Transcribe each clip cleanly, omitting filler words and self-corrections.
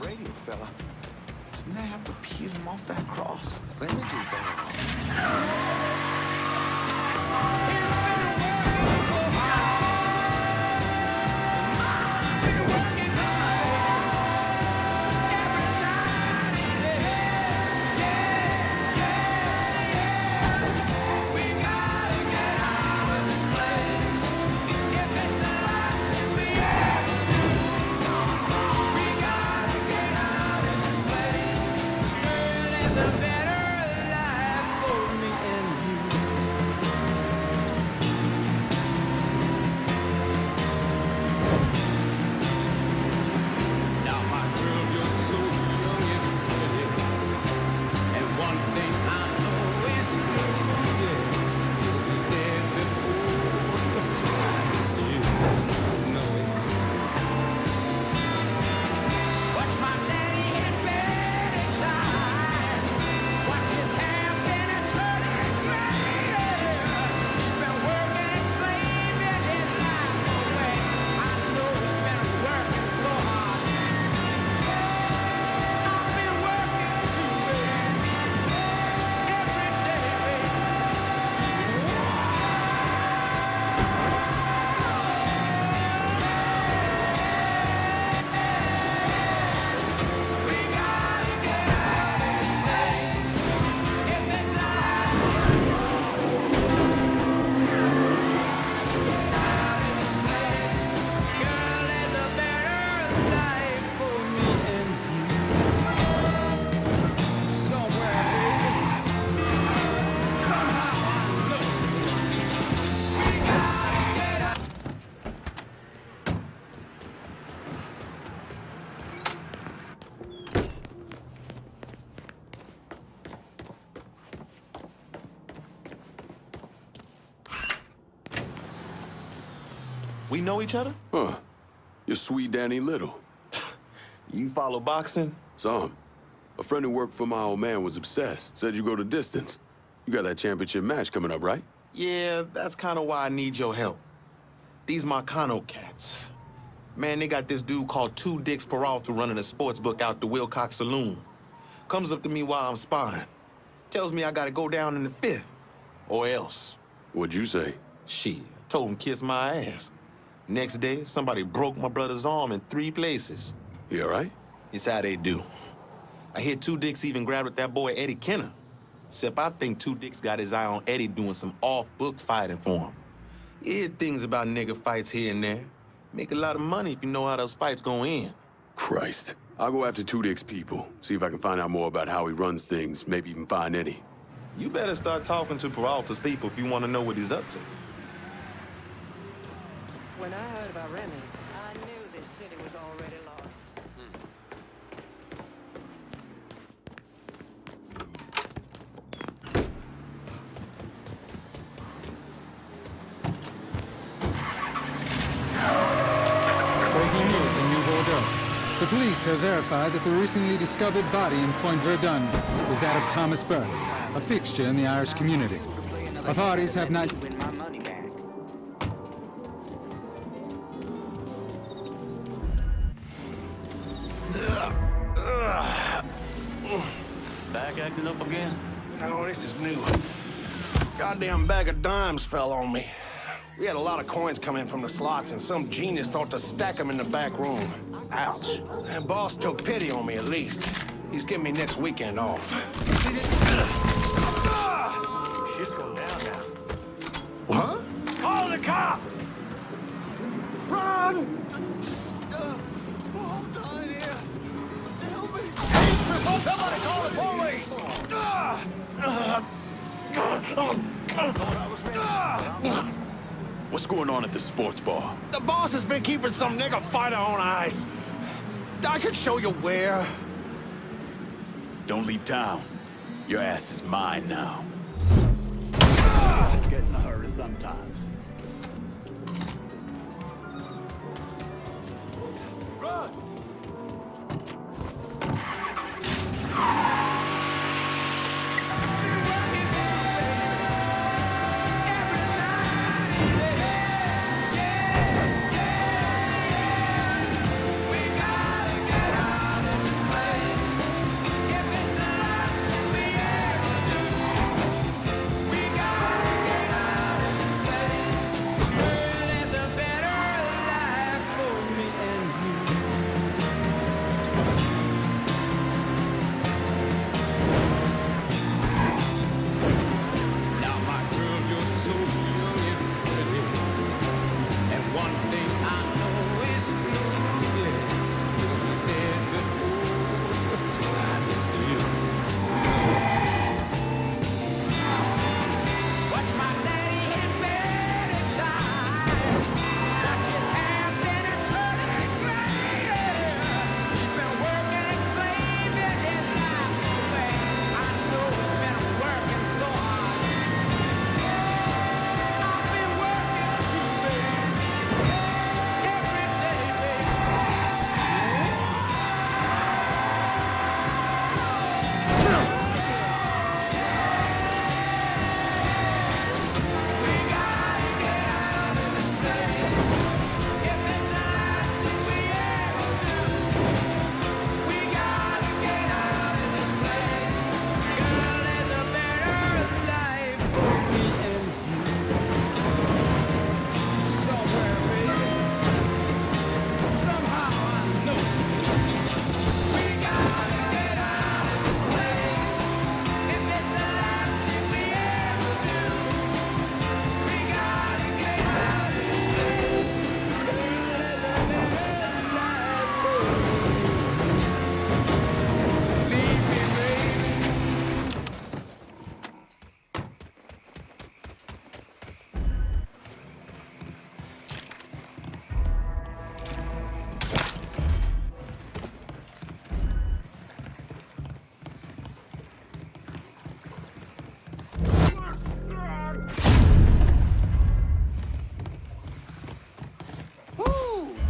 radio fella. Didn't I have to peel him off that cross? Let me do that. We know each other? Huh. You're sweet Danny Little. You follow boxing? Some. A friend who worked for my old man was obsessed. Said you go the distance. You got that championship match coming up, right? Yeah, that's kind of why I need your help. These Marcano cats. Man, they got this dude called Two Dicks Peralta running a sports book out the Wilcox Saloon. Comes up to me while I'm sparring. Tells me I gotta go down in the fifth. Or else. What'd you say? Shit, told him kiss my ass. Next day, somebody broke my brother's arm in 3 places. You all right? It's how they do. I hear Two Dicks even grabbed at that boy Eddie Kenner. Except I think Two Dicks got his eye on Eddie doing some off-book fighting for him. You hear things about nigga fights here and there. Make a lot of money if you know how those fights go in. Christ. I'll go after Two Dick's people. See if I can find out more about how he runs things. Maybe even find any. You better start talking to Peralta's people if you want to know what he's up to. When I heard about Remy, I knew this city was already lost. Breaking news in New Bordeaux. The police have verified that the recently discovered body in Point Verdun is that of Thomas Burke, a fixture in the Irish community. Authorities have not... Back acting up again? No, this is new. Goddamn bag of dimes fell on me. We had a lot of coins come in from the slots, and some genius thought to stack them in the back room. Ouch. And boss took pity on me, at least. He's giving me next weekend off. Shit's going down now. What? Call the cops! Run! I'm dying here. Help me! Somebody call the police! What's going on at the sports bar? The boss has been keeping some nigger fighter on ice. I could show you where. Don't leave town. Your ass is mine now. Get in a hurry sometimes. Run!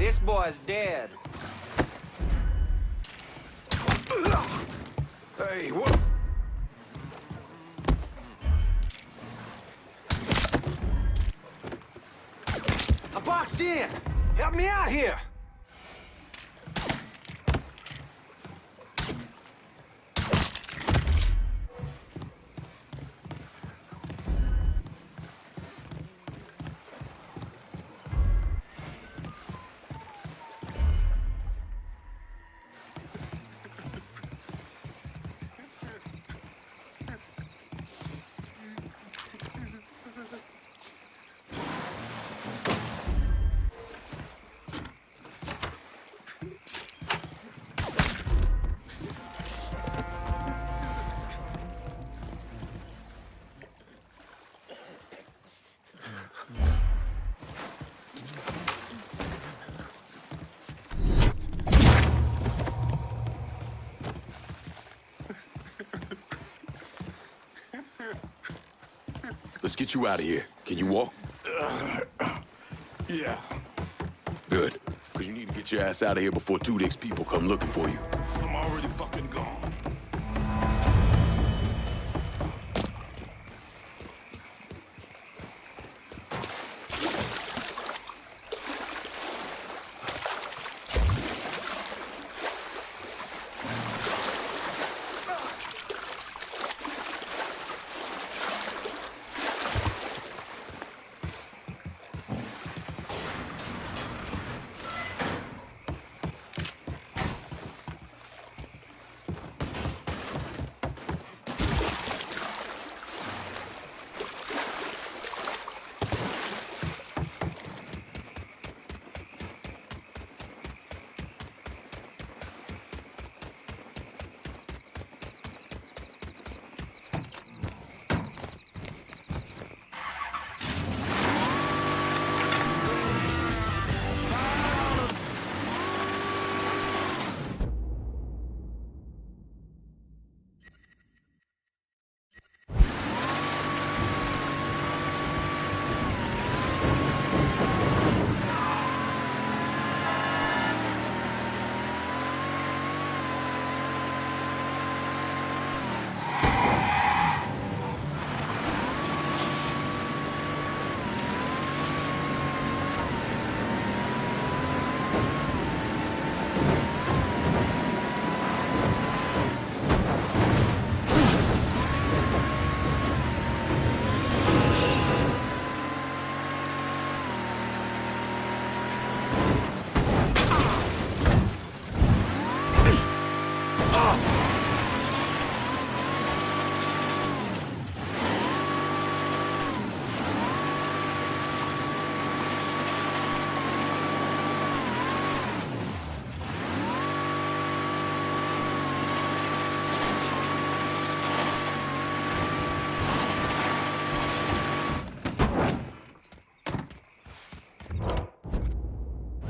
This boy's dead. Hey, what? I'm boxed in. Help me out here. Let's get you out of here. Can you walk? Yeah. Good. Because you need to get your ass out of here before Tudyk's people come looking for you. I'm already fucking gone.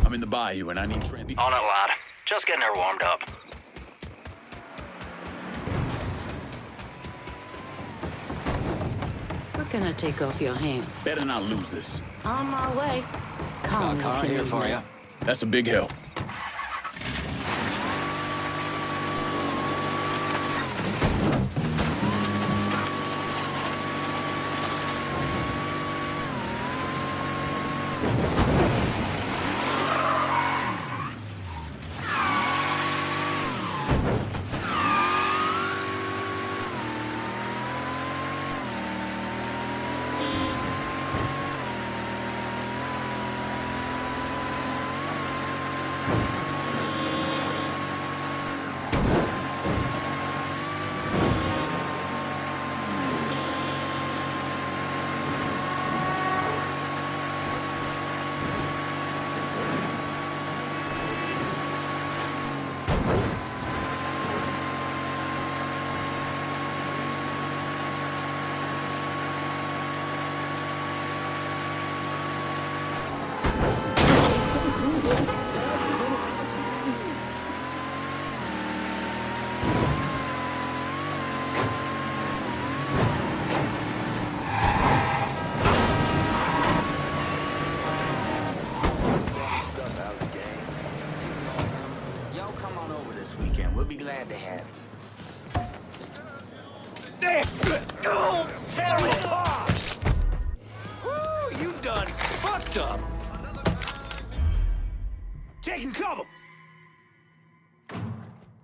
I'm in the bayou and I need transport. On it, lad. Just getting her warmed up. We're gonna take off your hands. Better not lose this. On my way. Call me Car if you here need for me. you. That's a big help. Stuff out of the game. glad to have you. Damn! Oh, tear it apart! Woo, you done fucked up. Taking cover.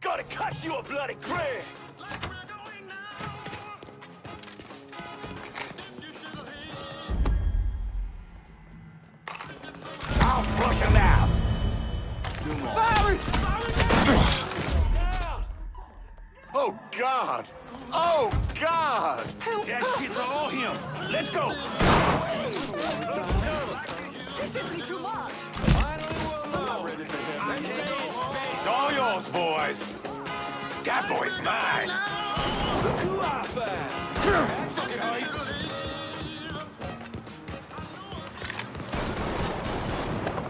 Gotta cut you a bloody crab. I'll flush him out. Fire! Oh, God! Oh, God! That shit's all him. Let's go. This simply too much. It's all yours, boys. That boy's mine. Look who I found. Fucking hurry.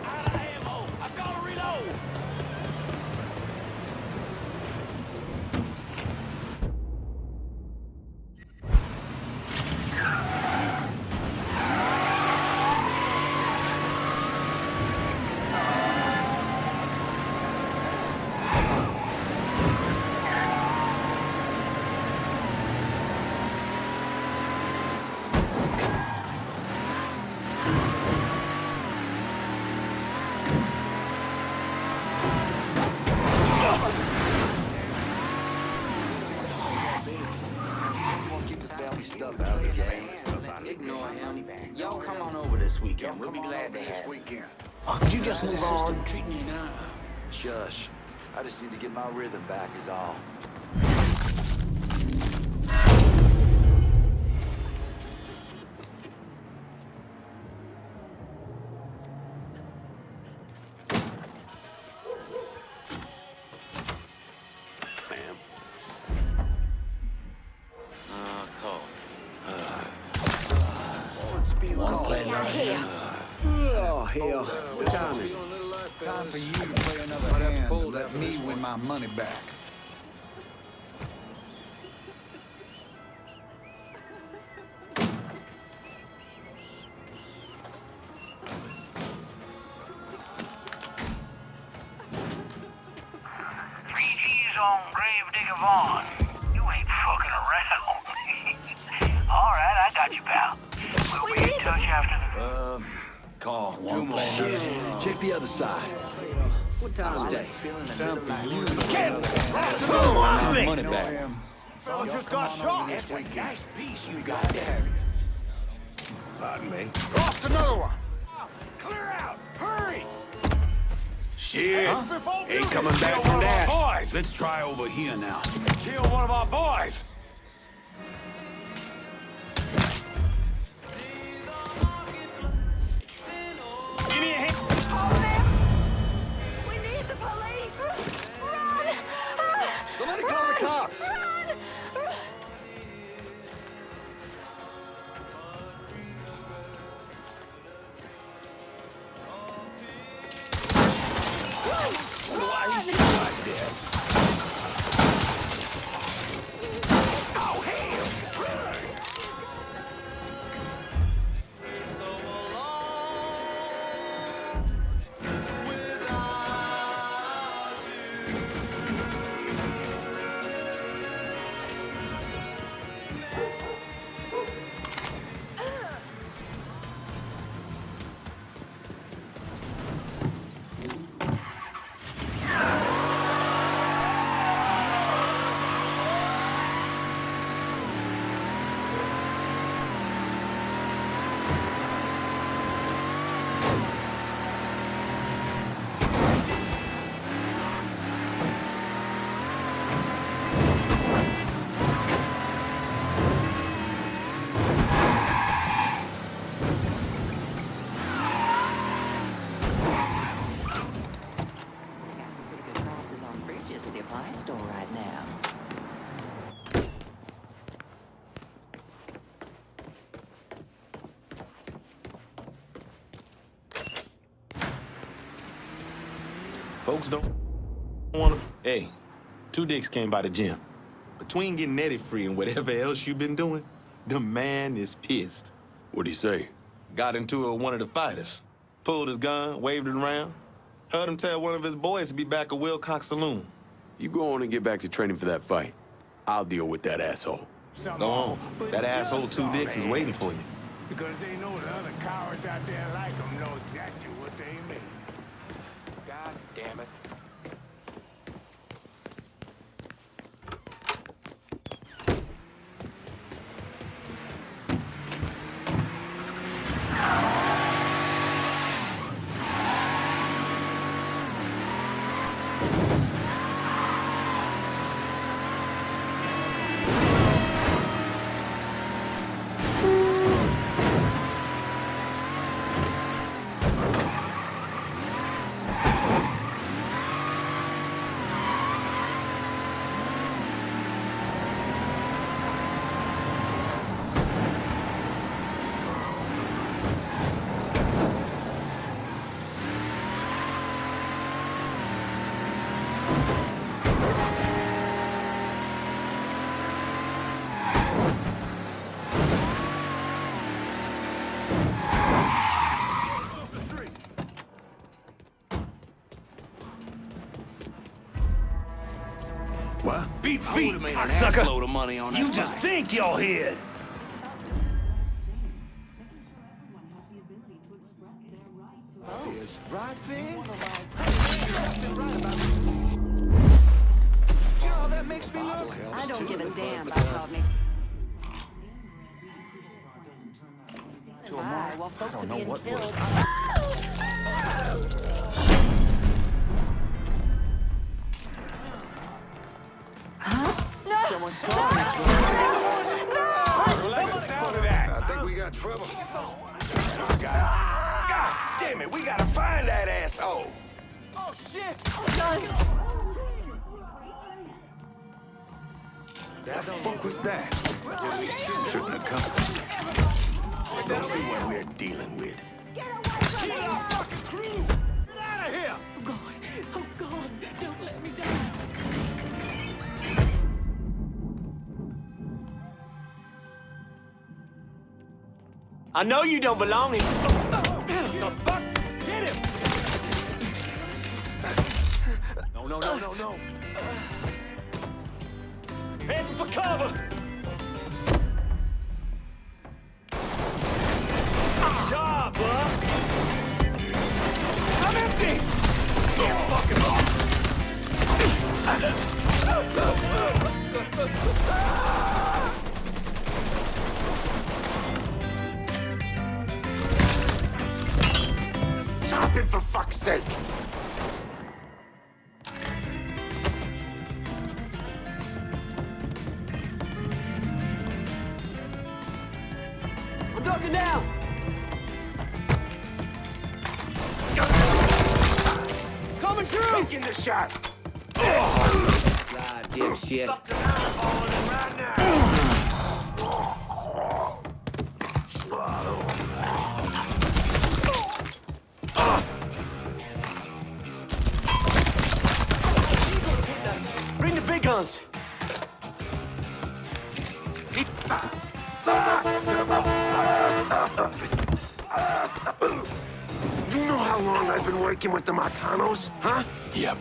Out of ammo. I gotta reload. Ignore him. Y'all come on over this weekend. We'll be glad to have you. Could you just move on? Shush. I just need to get my rhythm back is all. Ma'am. Cole. Wanna play another hand? Oh, hell. What time is it? Time for you to play another hand and let me win my money back. On Gravedigger Vaughn. You ain't fucking around. All right, I got you, pal. We'll be in touch after the... Call. Two more. Shit. Check the other side. What time is it? Time for you to Off my me. money back. Fella just got shot. That's a nice piece you got there. Pardon me. Lost another one. Clear out. Hurry. Shit! Before Ain't you coming kill back one from of our that. Boys. Let's try over here now. Kill one of our boys. Give me a hand. Hold him! We need the police! Run! Somebody call the cops! Run! Why he's shot like that? Oh, hell! Folks don't want to... Hey, two dicks came by the gym. Between getting Eddie free and whatever else you've been doing, the man is pissed. What'd he say? Got into it with one of the fighters. Pulled his gun, waved it around. Heard him tell one of his boys to be back at Wilcox Saloon. You go on and get back to training for that fight. I'll deal with that asshole. Go on. That asshole 2 Dicks is waiting for you. Because they know the other cowards out there like them know exactly what they mean. God damn it. What? Beat feet, An cocksucker! assload of money on that You just fight. think you're here! Right thing? You know how that makes me look? I don't give a damn about how it makes Why, while folks are being killed. Someone's calling. Let the sound of that! I think we got trouble. God damn it, we gotta find that asshole! Oh, shit! The fuck was that? Shouldn't have come. Let's see what we're dealing with. Get away from me! Fucking crew! Get out of here! Oh God, don't let me die. I know you don't belong here. The fuck? Get him! No. Heading for cover! Job, bud! I'm empty! Get fucking off! Stop him, for fuck's sake! I'm ducking down. Coming through. Taking the shot! God, dipshit. Fucking eyeballing him right now! Bring the big guns. You know how long I've been working with the Marcanos, huh? Yep.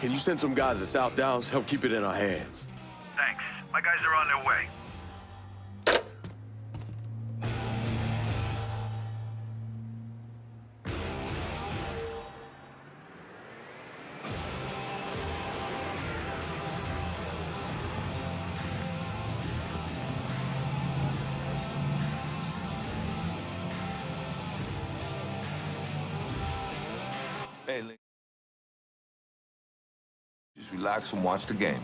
Can you send some guys to South Downs? Help keep it in our hands. Thanks. My guys are on their way. Hey, just relax and watch the game.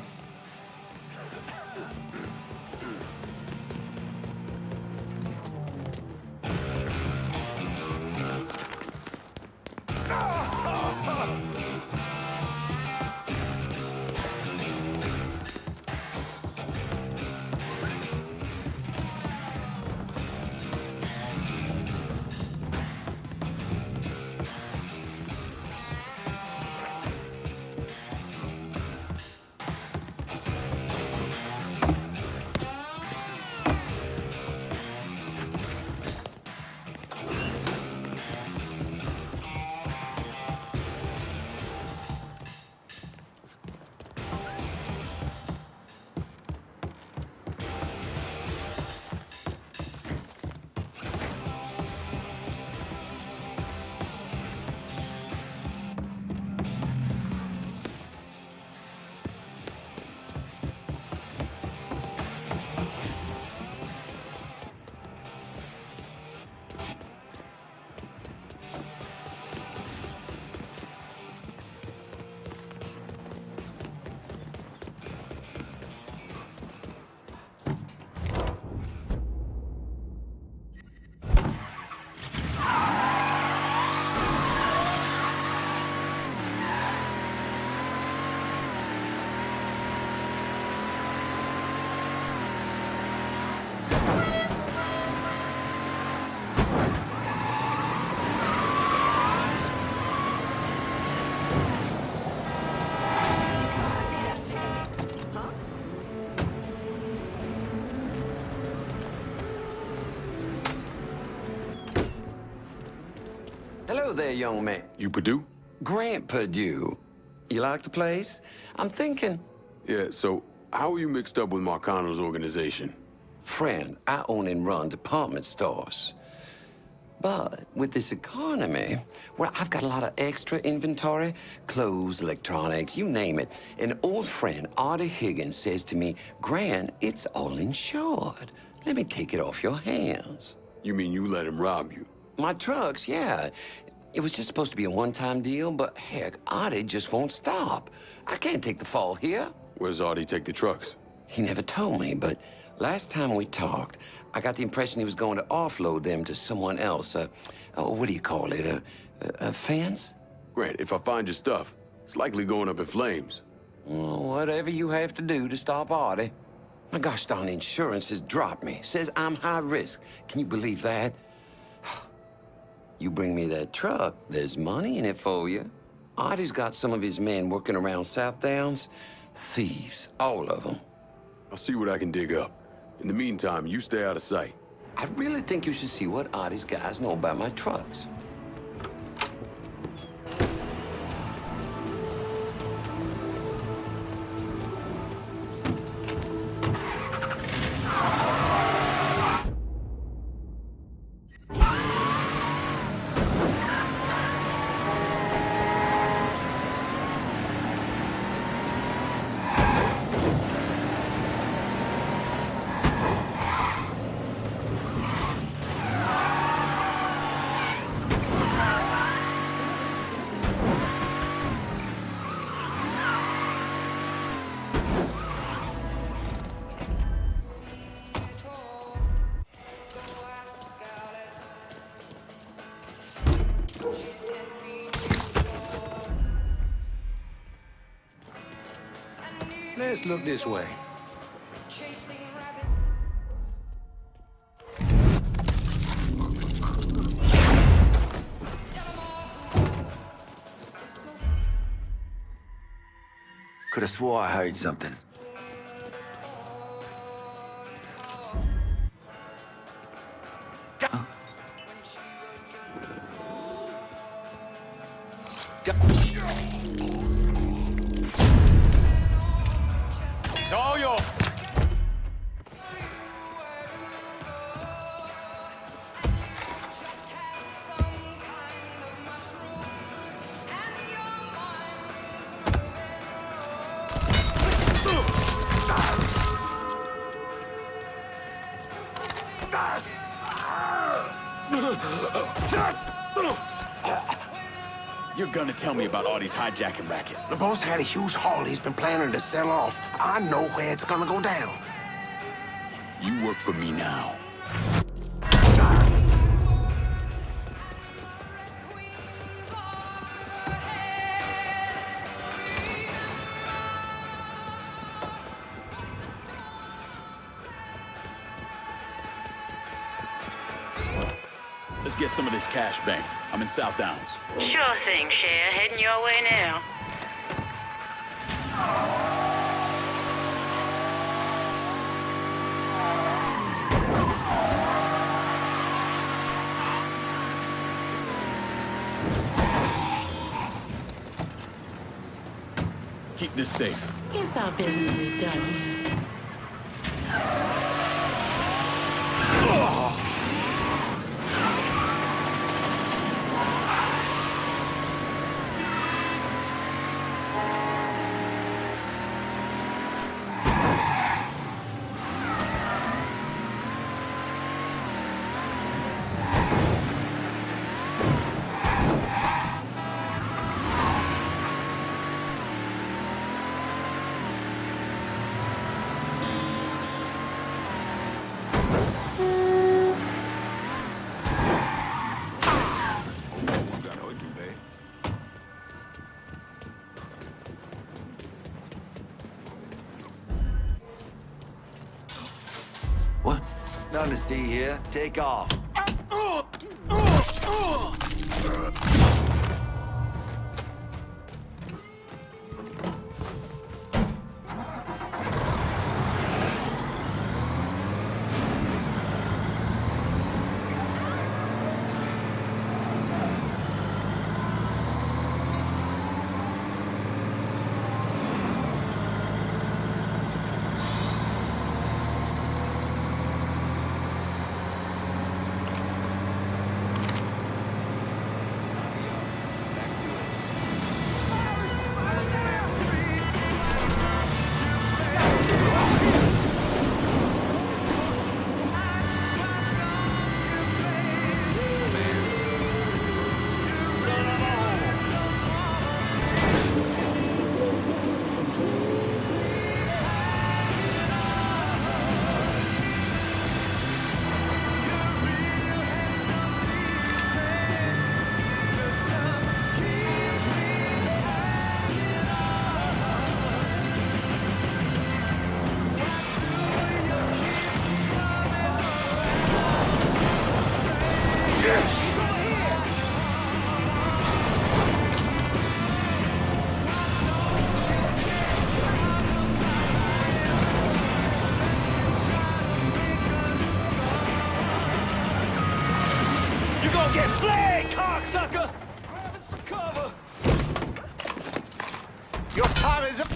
Hello there, young man. You Purdue? Grant Purdue. You like the place? I'm thinking... Yeah, so how are you mixed up with Marcano's organization? Friend, I own and run department stores. But with this economy, well, I've got a lot of extra inventory, clothes, electronics, you name it. An old friend, Artie Higgins, says to me, Grant, it's all insured. Let me take it off your hands. You mean you let him rob you? My trucks, yeah. It was just supposed to be a one-time deal, but heck, Artie just won't stop. I can't take the fall here. Where's Artie take the trucks? He never told me, but last time we talked, I got the impression he was going to offload them to someone else. What do you call it? A fence? Grant, if I find your stuff, it's likely going up in flames. Well, whatever you have to do to stop Artie. My gosh darn insurance has dropped me. Says I'm high risk. Can you believe that? You bring me that truck, there's money in it for you. Artie's got some of his men working around South Downs. Thieves, all of them. I'll see what I can dig up. In the meantime, you stay out of sight. I really think you should see what Artie's guys know about my trucks. Let's look this way. Could have swore I heard something. It's all yours. You're gonna tell me about Artie's hijacking racket. The boss had a huge haul he's been planning to sell off. I know where it's gonna go down. You work for me now. Let's get some of this cash banked. I'm in South Downs. Sure thing, Cher. Heading your way now. Keep this safe. Guess our business is done here. What? Nothing to see here. Take off. You're gonna get flagged, cocksucker! Grabbing some cover! Your time is up.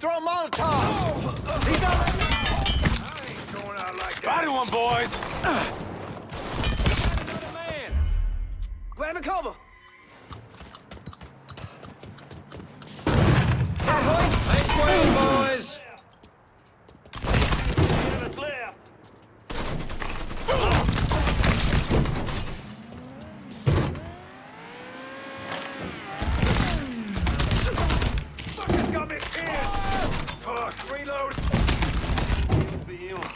Throw a Molotov! He's not... I ain't going out like Spotted one, boys! Another man! Grabbing cover! Nice way, boys! What's left? Fucker's got me pinned! Fuck, reload! Be on.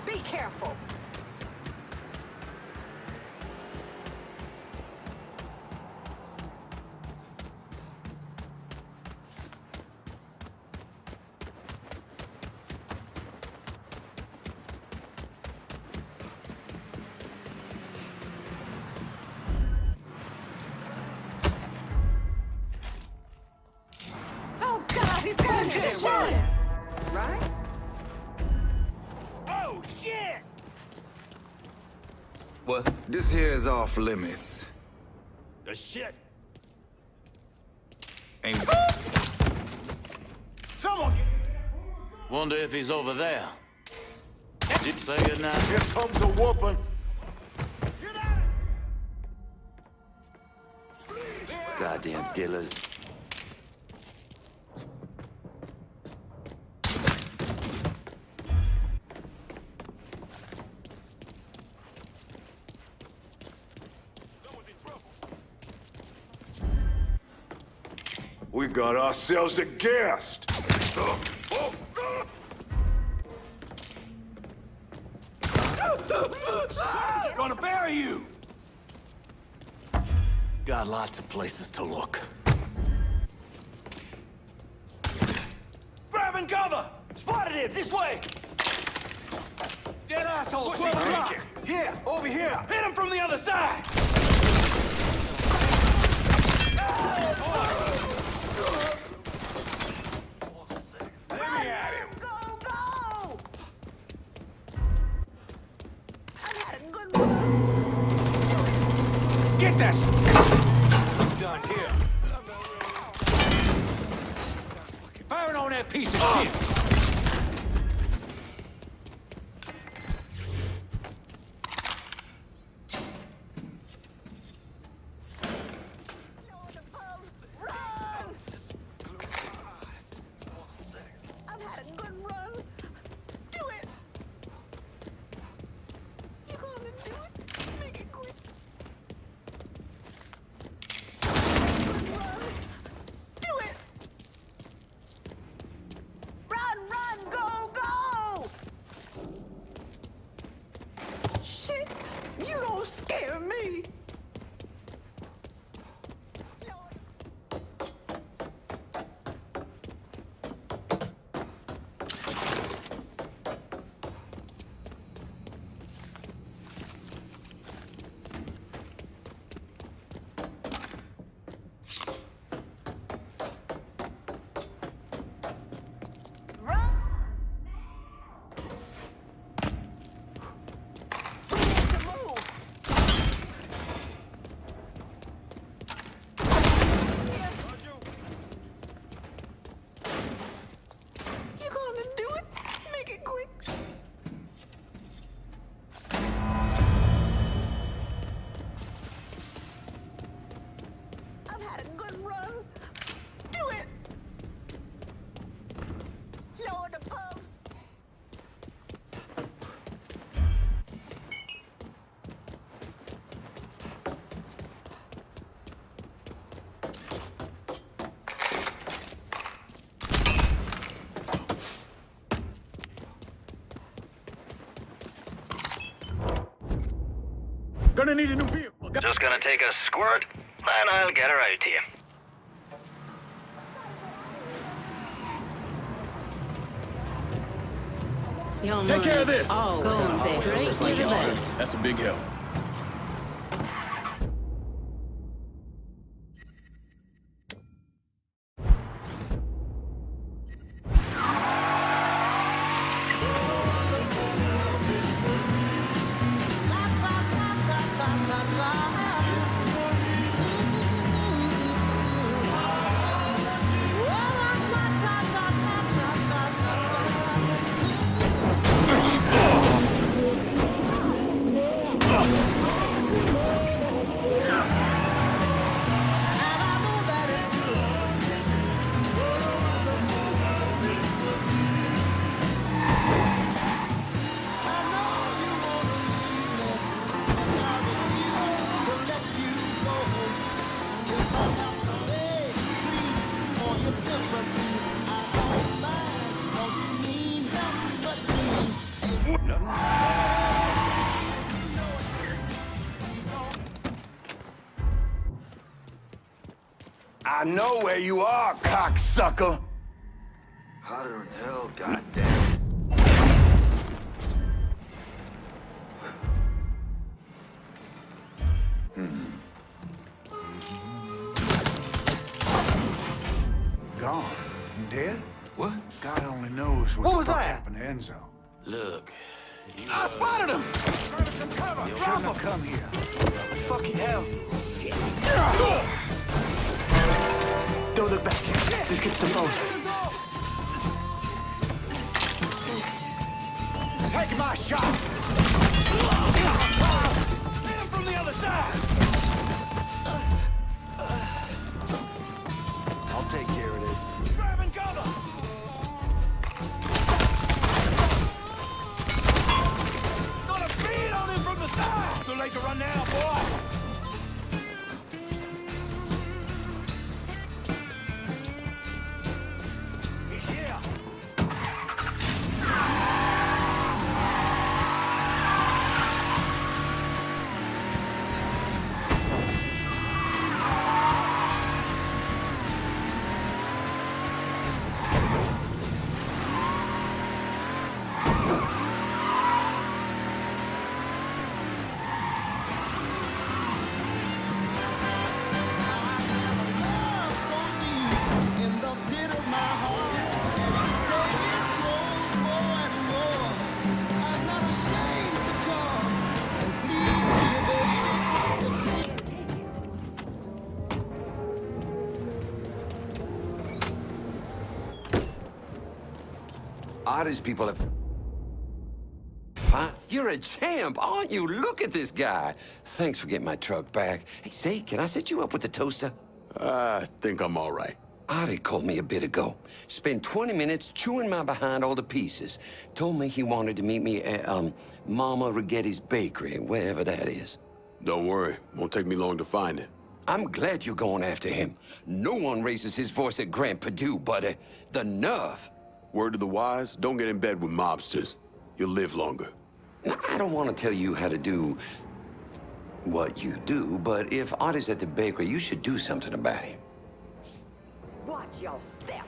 Be careful. Oh God, he's gonna get shot! Right? Oh, shit! What? This here is off limits. The shit! Ain't... Someone! Wonder if he's over there. Did you say it now? Here comes a whooping. Goddamn dealers. We got ourselves a guest! Gonna bury you! Got lots of places to look. Grabbing cover! Spotted him! This way! Dead asshole! What's he Grab a rock. thinking? Here! Over here! Hit him from the other side! Let me at him! Go, go! I've had a good run. Get that! I'm done here. Firing on that piece of shit! I've had a good run. Do it. You gonna do it? Make it quick. Good run. Do it. Run, run, go, go. Shit, you don't scare me. Gonna need a new vehicle. Just gonna take a squirt, and I'll get her out to you. Your Take care of money's this. all go straight to the bank. That's a big help. I know where you are, cocksucker. Hotter than hell, goddamn. Gone. Dead? What? God only knows What the was fuck that? happened to Enzo. Look. I spotted him! You shouldn't have come here. Fucking hell. Don't look back. Just get to the boat. Take my shot! Hit him from the other side! I'll take care of this. Grabbing cover! Got a bead on him from the side! Too late to run now, boy! He's here! Artist people have... Fine. You're a champ, aren't you? Look at this guy. Thanks for getting my truck back. Hey, say, can I set you up with the toaster? I think I'm all right. Artie called me a bit ago. Spent 20 minutes chewing my behind all the pieces. Told me he wanted to meet me at, Mama Righetti's bakery, wherever that is. Don't worry. Won't take me long to find it. I'm glad you're going after him. No one raises his voice at Grand Purdue, but, the nerve. Word to the wise, don't get in bed with mobsters. You'll live longer. Now, I don't want to tell you how to do what you do, but if Artie's at the bakery, you should do something about him. Watch your step.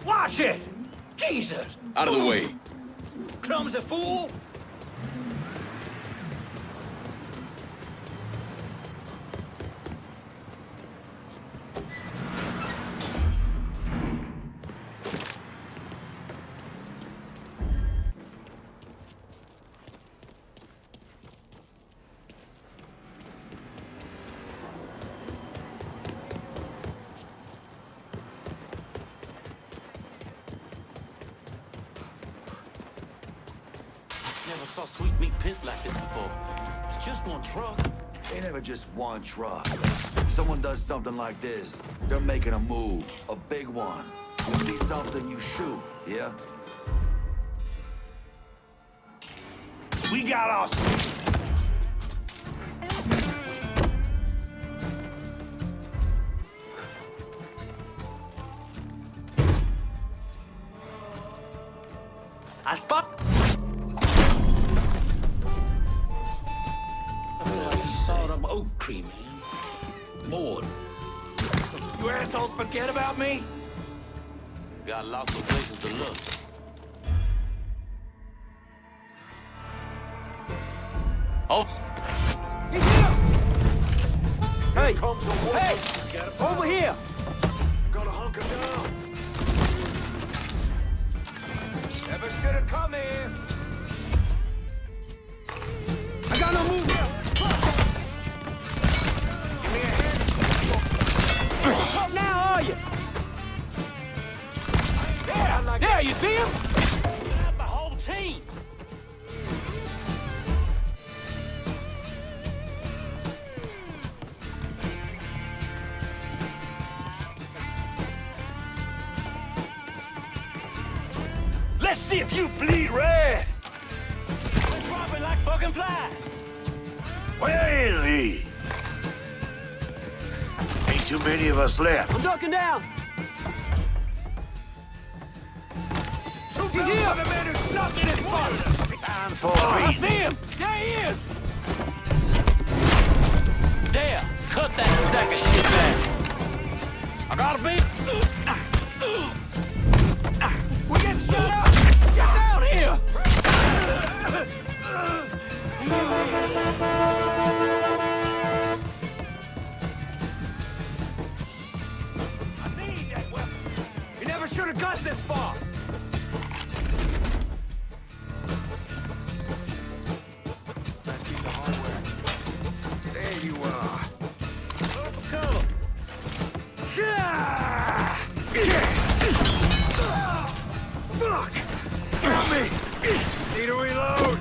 Watch it! Jesus! Out of the way. Clumsy fool! Never saw sweet meat piss like this before. It's just one truck. Ain't never just one truck. If someone does something like this, they're making a move, a big one. You see something, you shoot, yeah? We got us. I spot. Sawed up oak tree, man. Bored. You assholes forget about me? Got lots of places to look. Oh. He's here! Hey! Hey! Over here! Gotta hunker down. Never should have come here. I got no move here. Give me a hand. What now, are you? There, you see him? Got the whole team. Let's see if you bleed red. We're dropping like fucking flies. Well, ain't too many of us left. I'm ducking down. He's here! The man who snuffed in his butt! Time for I see him! There he is! There, cut that sack of shit back. I gotta be. We get shut up! Get down here! I need that weapon. You never should have got this far. There you are. Fuck! Help me! Need to reload!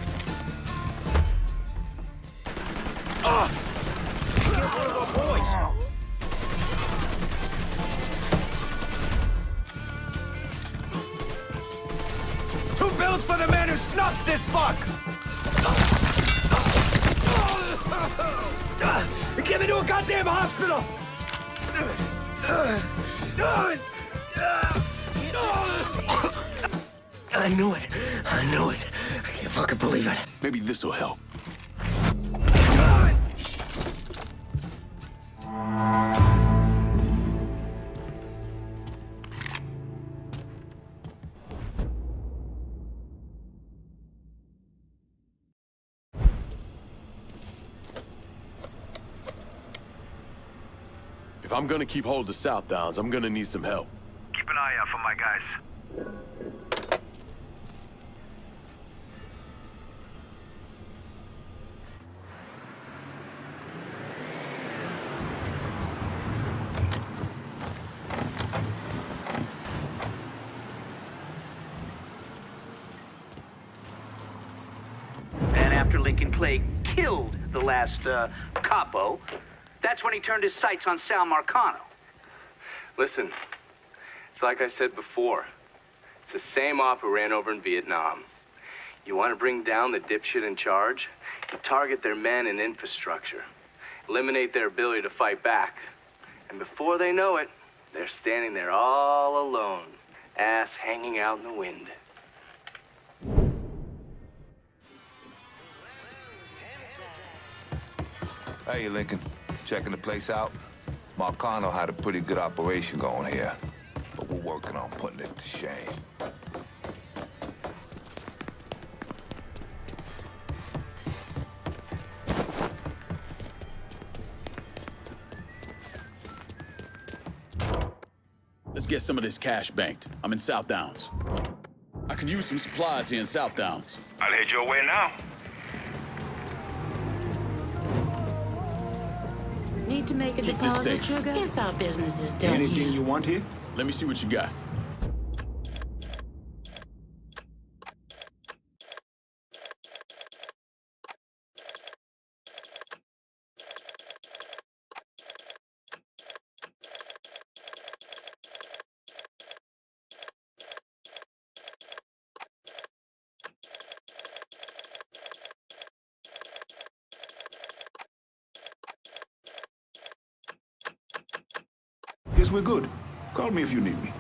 Get one of the boys! Two bills for the man who snuffs this fuck! Get me to a goddamn hospital! I knew it. I knew it. I can't fucking believe it. Maybe this'll help. If I'm gonna keep hold of South Downs, I'm gonna need some help. Keep an eye out for my guys. And after Lincoln Clay killed the last capo, that's when he turned his sights on Sal Marcano. Listen, it's like I said before. It's the same off who ran over in Vietnam. You want to bring down the dipshit in charge? You target their men and infrastructure. Eliminate their ability to fight back. And before they know it, they're standing there all alone, ass hanging out in the wind. Hey, Lincoln. Checking the place out? Marcano had a pretty good operation going here, but we're working on putting it to shame. Let's get some of this cash banked. I'm in South Downs. I could use some supplies here in South Downs. I'll head your way now. Need to make a Keep this deposit, safe. sugar? Guess our business is done here. you want here? Let me see what you got. Guess we're good. Call me if you need me.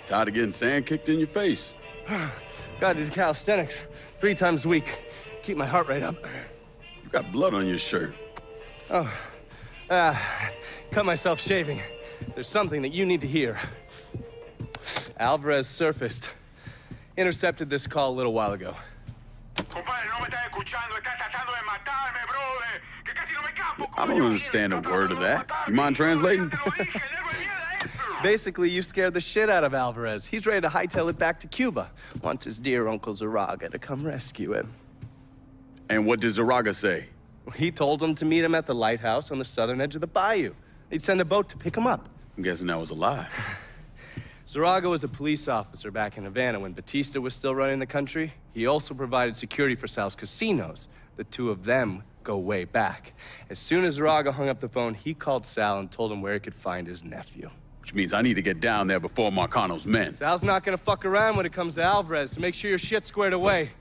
Tired of getting sand kicked in your face? Gotta do calisthenics 3 times a week. Keep my heart rate up. You got blood on your shirt. Oh, cut myself shaving. There's something that you need to hear. Alvarez surfaced. Intercepted this call a little while ago. I don't understand a word of that. You mind translating? Basically, you scared the shit out of Alvarez. He's ready to hightail it back to Cuba. Wants his dear Uncle Zaraga to come rescue him. And what did Zaraga say? He told him to meet him at the lighthouse on the southern edge of the bayou. He'd send a boat to pick him up. I'm guessing that was a lie. Zaraga was a police officer back in Havana when Batista was still running the country. He also provided security for Sal's casinos. The two of them go way back. As soon as Zaraga hung up the phone, he called Sal and told him where he could find his nephew. Which means I need to get down there before Marcano's men. Sal's not gonna fuck around when it comes to Alvarez, so make sure your shit's squared away.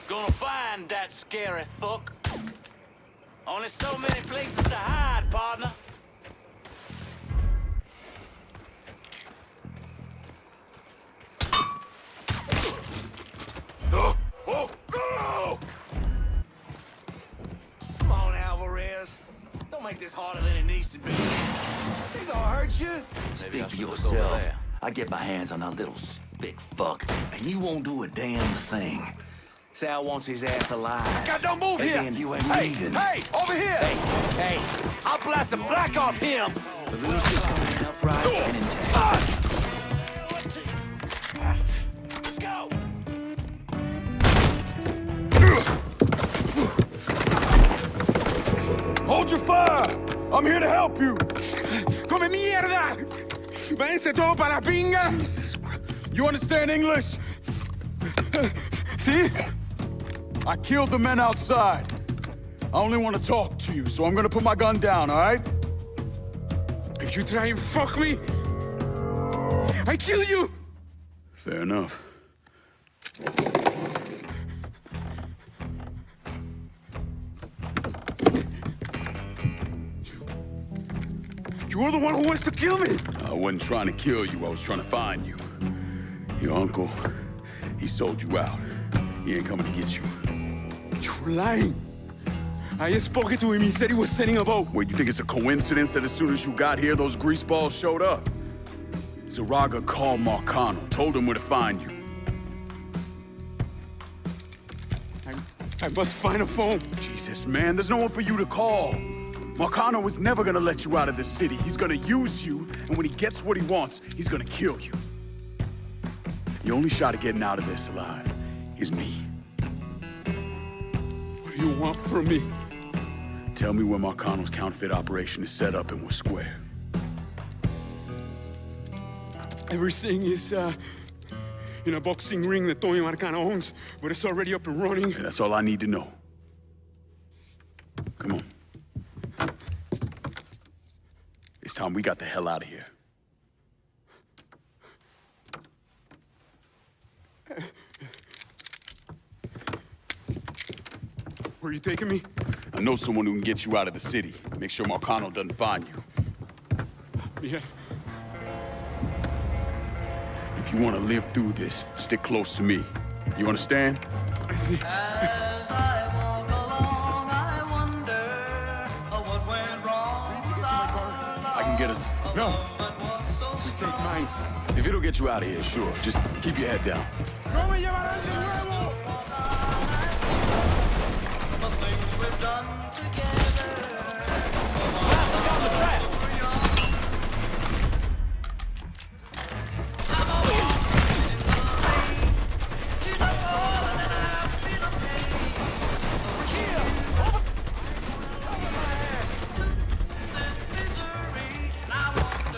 Gonna find that scary fuck. Only so many places to hide, partner. Come on, Alvarez. Don't make this harder than it needs to be. He's gonna hurt you. Speak for yourself. I get my hands on that little spick fuck, and you won't do a damn thing. Sal wants his ass alive. God, don't move As here! in you ain't Hey, leaving. hey, over here! Hey, I'll blast the black off him! the roof is coming up right and intact. Let's go! Hold your fire! I'm here to help you! Come mierda! Váyanse todo para la pinga! You understand English? See? I killed the men outside. I only want to talk to you, so I'm gonna put my gun down, all right? If you try and fuck me, I kill you! Fair enough. You're the one who wants to kill me! I wasn't trying to kill you, I was trying to find you. Your uncle, he sold you out. He ain't coming to get you. You're lying! I just spoke to him, he said he was sending a boat. Wait, you think it's a coincidence that as soon as you got here, those greaseballs showed up? Zaraga called Marcano, told him where to find you. I must find a phone. Jesus, man, there's no one for you to call. Marcano is never gonna let you out of this city. He's gonna use you, and when he gets what he wants, he's gonna kill you. The only shot at getting out of this alive is me. What do you want from me? Tell me where Marcano's counterfeit operation is set up and we're square. Everything is, in a boxing ring that Tony Marcano owns, but it's already up and running. Okay, that's all I need to know. Come on. It's time we got the hell out of here. Where are you taking me? I know someone who can get you out of the city. Make sure Marcano doesn't find you. Yeah. If you want to live through this, stick close to me. You understand? As I walk along, I wonder what went wrong. I can get us. No. You take mine. If it'll get you out of here, sure. Just keep your head down. ¡No me llevarán de nuevo! The things we've done together. Look out the trap!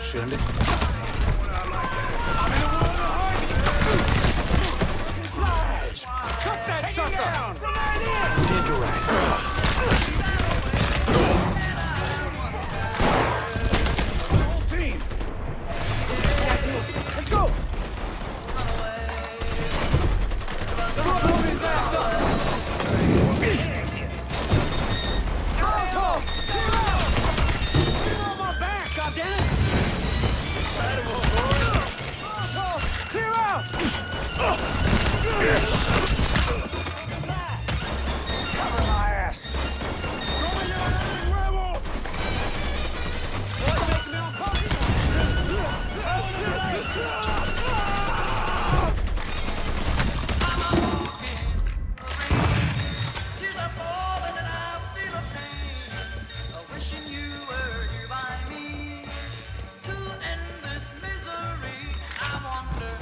Shirley? Cut that sucker! Whole team! Let's go! Clear out! Cover my ass! ¡No me llevarán de nuevo! Tears are falling and I feel a pain. Wishing you were here by me to end this misery. I wonder.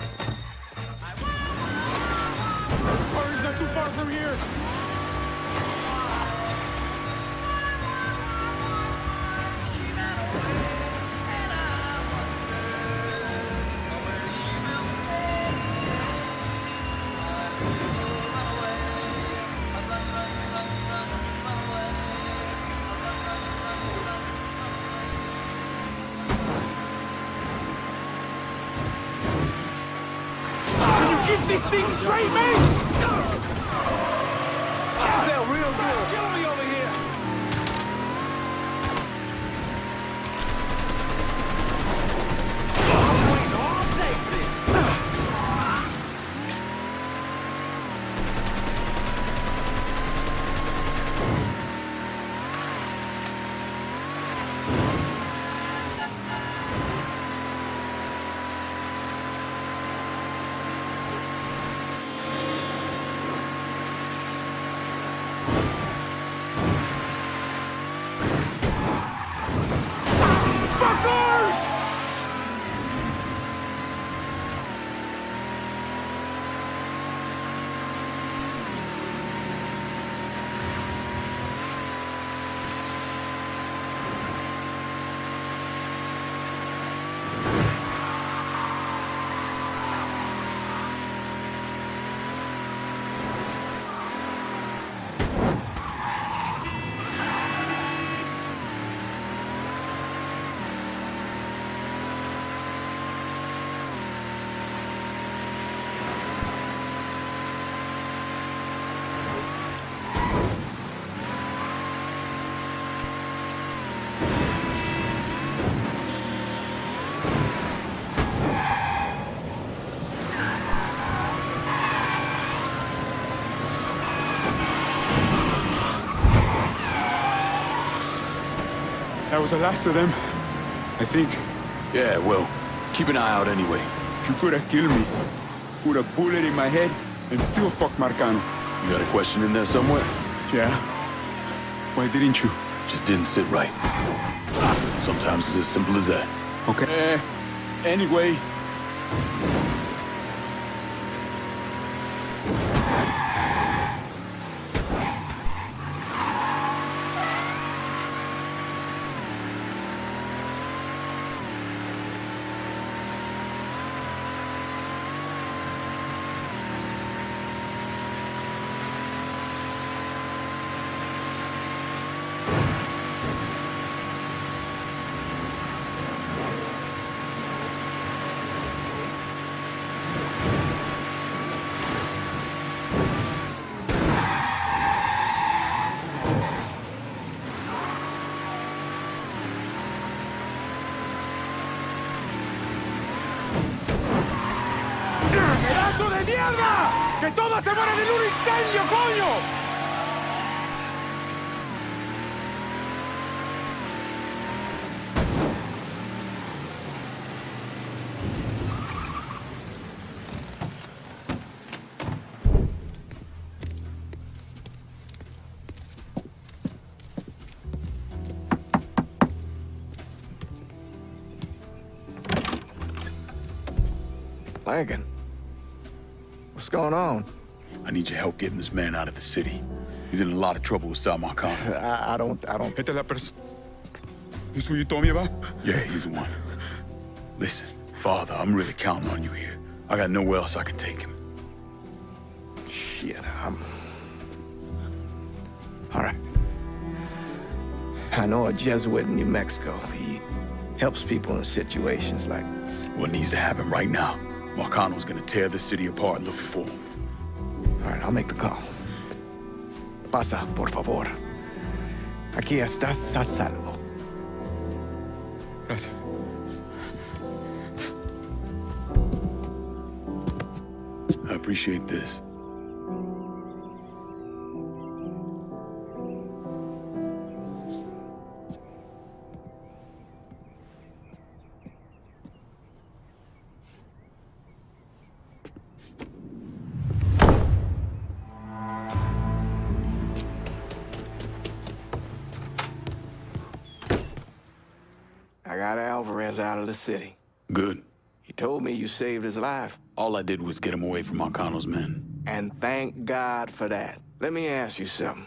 Party's not too far from here. Keep this thing straight, mate! That felt real good. Kill me over here. I'm waiting all day for this. That was the last of them, I think. Yeah, well, keep an eye out anyway. You could have killed me, put a bullet in my head, and still fuck Marcano. You got a question in there somewhere? Yeah? Why didn't you? Just didn't sit right. Sometimes it's as simple as that. Okay. Anyway. ¡Pedazo de mierda! ¡Que todos se mueren en un incendio, coño! Lincoln. What's going on? I need your help getting this man out of the city. He's in a lot of trouble with Sal Marcano. I don't... Esta es la person... This who you told me about? Yeah, he's the one. Listen, Father, I'm really counting on you here. I got nowhere else I can take him. Shit, all right. I know a Jesuit in New Mexico. He helps people in situations like... What needs to happen right now? Marcano's gonna tear the city apart looking for him. All right, I'll make the call. Pasa, por favor. Aquí estás a salvo. Gracias. I appreciate this. I got Alvarez out of the city. Good. He told me you saved his life. All I did was get him away from Marcano's men. And thank God for that. Let me ask you something.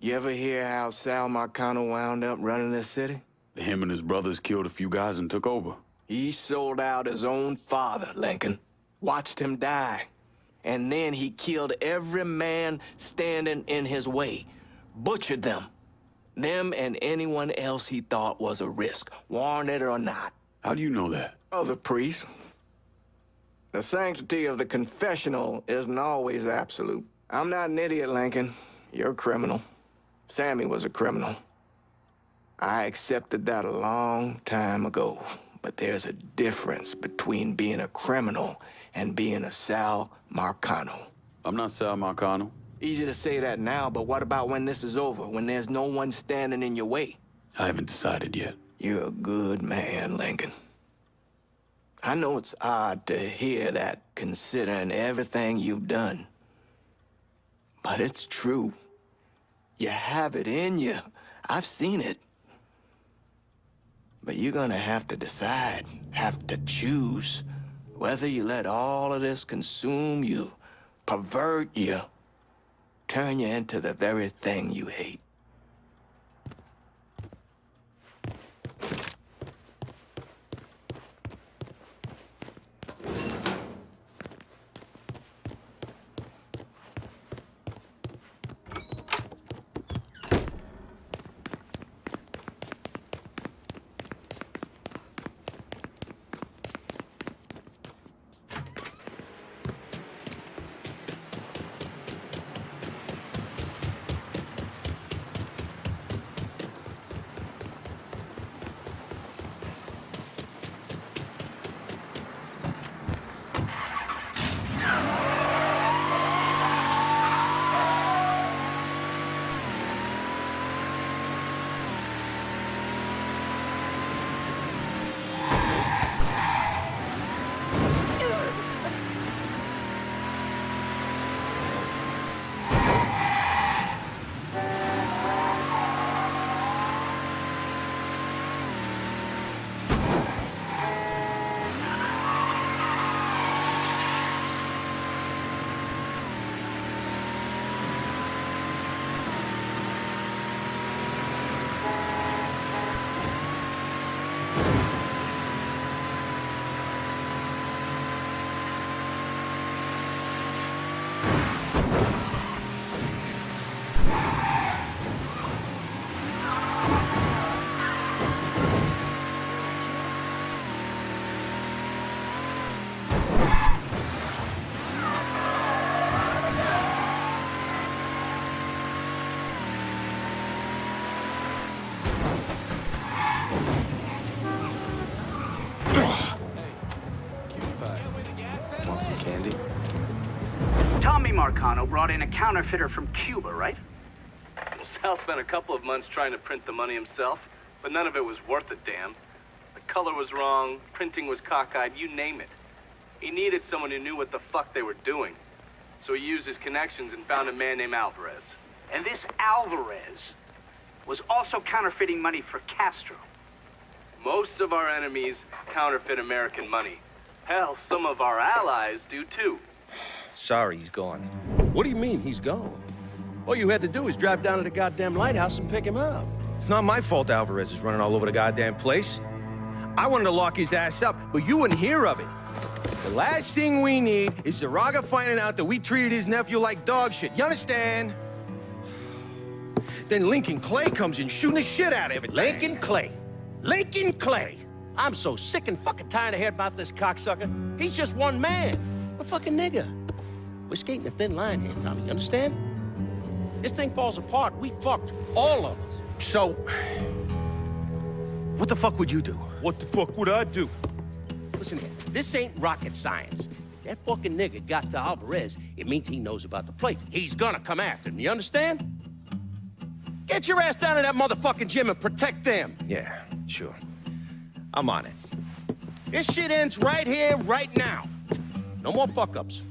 You ever hear how Sal Marcano wound up running this city? Him and his brothers killed a few guys and took over. He sold out his own father, Lincoln. Watched him die. And then he killed every man standing in his way. Butchered them. Them and anyone else he thought was a risk, wanted or not. How do you know that? Other priests. The sanctity of the confessional isn't always absolute. I'm not an idiot, Lincoln. You're a criminal. Sammy was a criminal. I accepted that a long time ago. But there's a difference between being a criminal and being a Sal Marcano. I'm not Sal Marcano. Easy to say that now, but what about when this is over, when there's no one standing in your way? I haven't decided yet. You're a good man, Lincoln. I know it's odd to hear that, considering everything you've done. But it's true. You have it in you. I've seen it. But you're gonna have to decide, have to choose, whether you let all of this consume you, pervert you, turn you into the very thing you hate. Tommy Marcano brought in a counterfeiter from Cuba, right? Sal spent a couple of months trying to print the money himself, but none of it was worth a damn. The color was wrong, printing was cockeyed, you name it. He needed someone who knew what the fuck they were doing. So he used his connections and found a man named Alvarez. And this Alvarez was also counterfeiting money for Castro. Most of our enemies counterfeit American money. Hell, some of our allies do too. Sorry, he's gone. What do you mean, he's gone? All you had to do was drive down to the goddamn lighthouse and pick him up. It's not my fault Alvarez is running all over the goddamn place. I wanted to lock his ass up, but you wouldn't hear of it. The last thing we need is Zaraga finding out that we treated his nephew like dog shit. You understand? Then Lincoln Clay comes in shooting the shit out of everything. Lincoln Clay. Lincoln Clay. I'm so sick and fucking tired of hearing about this cocksucker. He's just one man. A fucking nigga. We're skating a thin line here, Tommy, you understand? This thing falls apart, we fucked, all of us. So, what the fuck would you do? What the fuck would I do? Listen here, this ain't rocket science. If that fucking nigga got to Alvarez, it means he knows about the place. He's gonna come after him, you understand? Get your ass down to that motherfucking gym and protect them. Yeah, sure. I'm on it. This shit ends right here, right now. No more fuck-ups.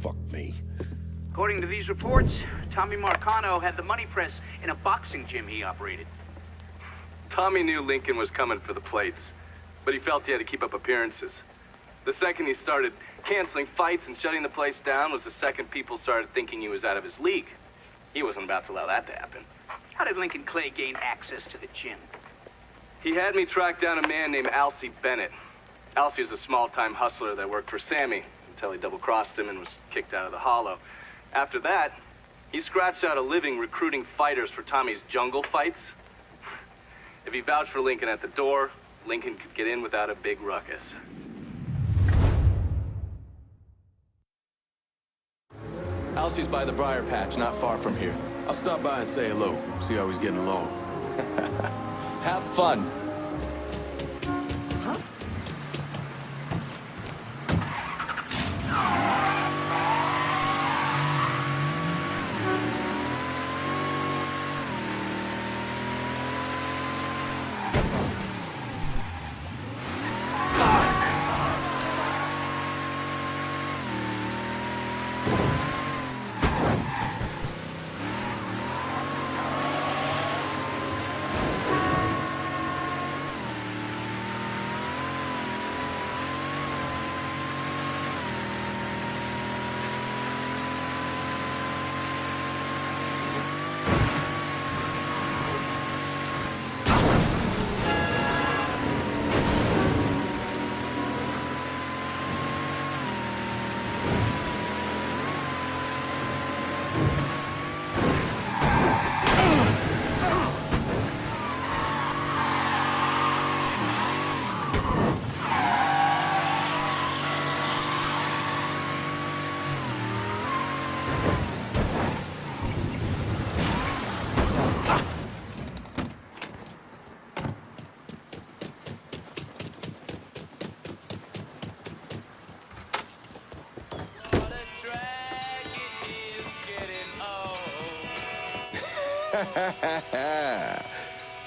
Fuck me. According to these reports, Tommy Marcano had the money press in a boxing gym he operated. Tommy knew Lincoln was coming for the plates, but he felt he had to keep up appearances. The second he started canceling fights and shutting the place down was the second people started thinking he was out of his league. He wasn't about to allow that to happen. How did Lincoln Clay gain access to the gym? He had me track down a man named Alcy Bennett. Alcy was a small-time hustler that worked for Sammy until he double-crossed him and was kicked out of the Hollow. After that, he scratched out a living recruiting fighters for Tommy's jungle fights. If he vouched for Lincoln at the door, Lincoln could get in without a big ruckus. Alcie's by the briar patch, not far from here. I'll stop by and say hello, see how he's getting along. Have fun.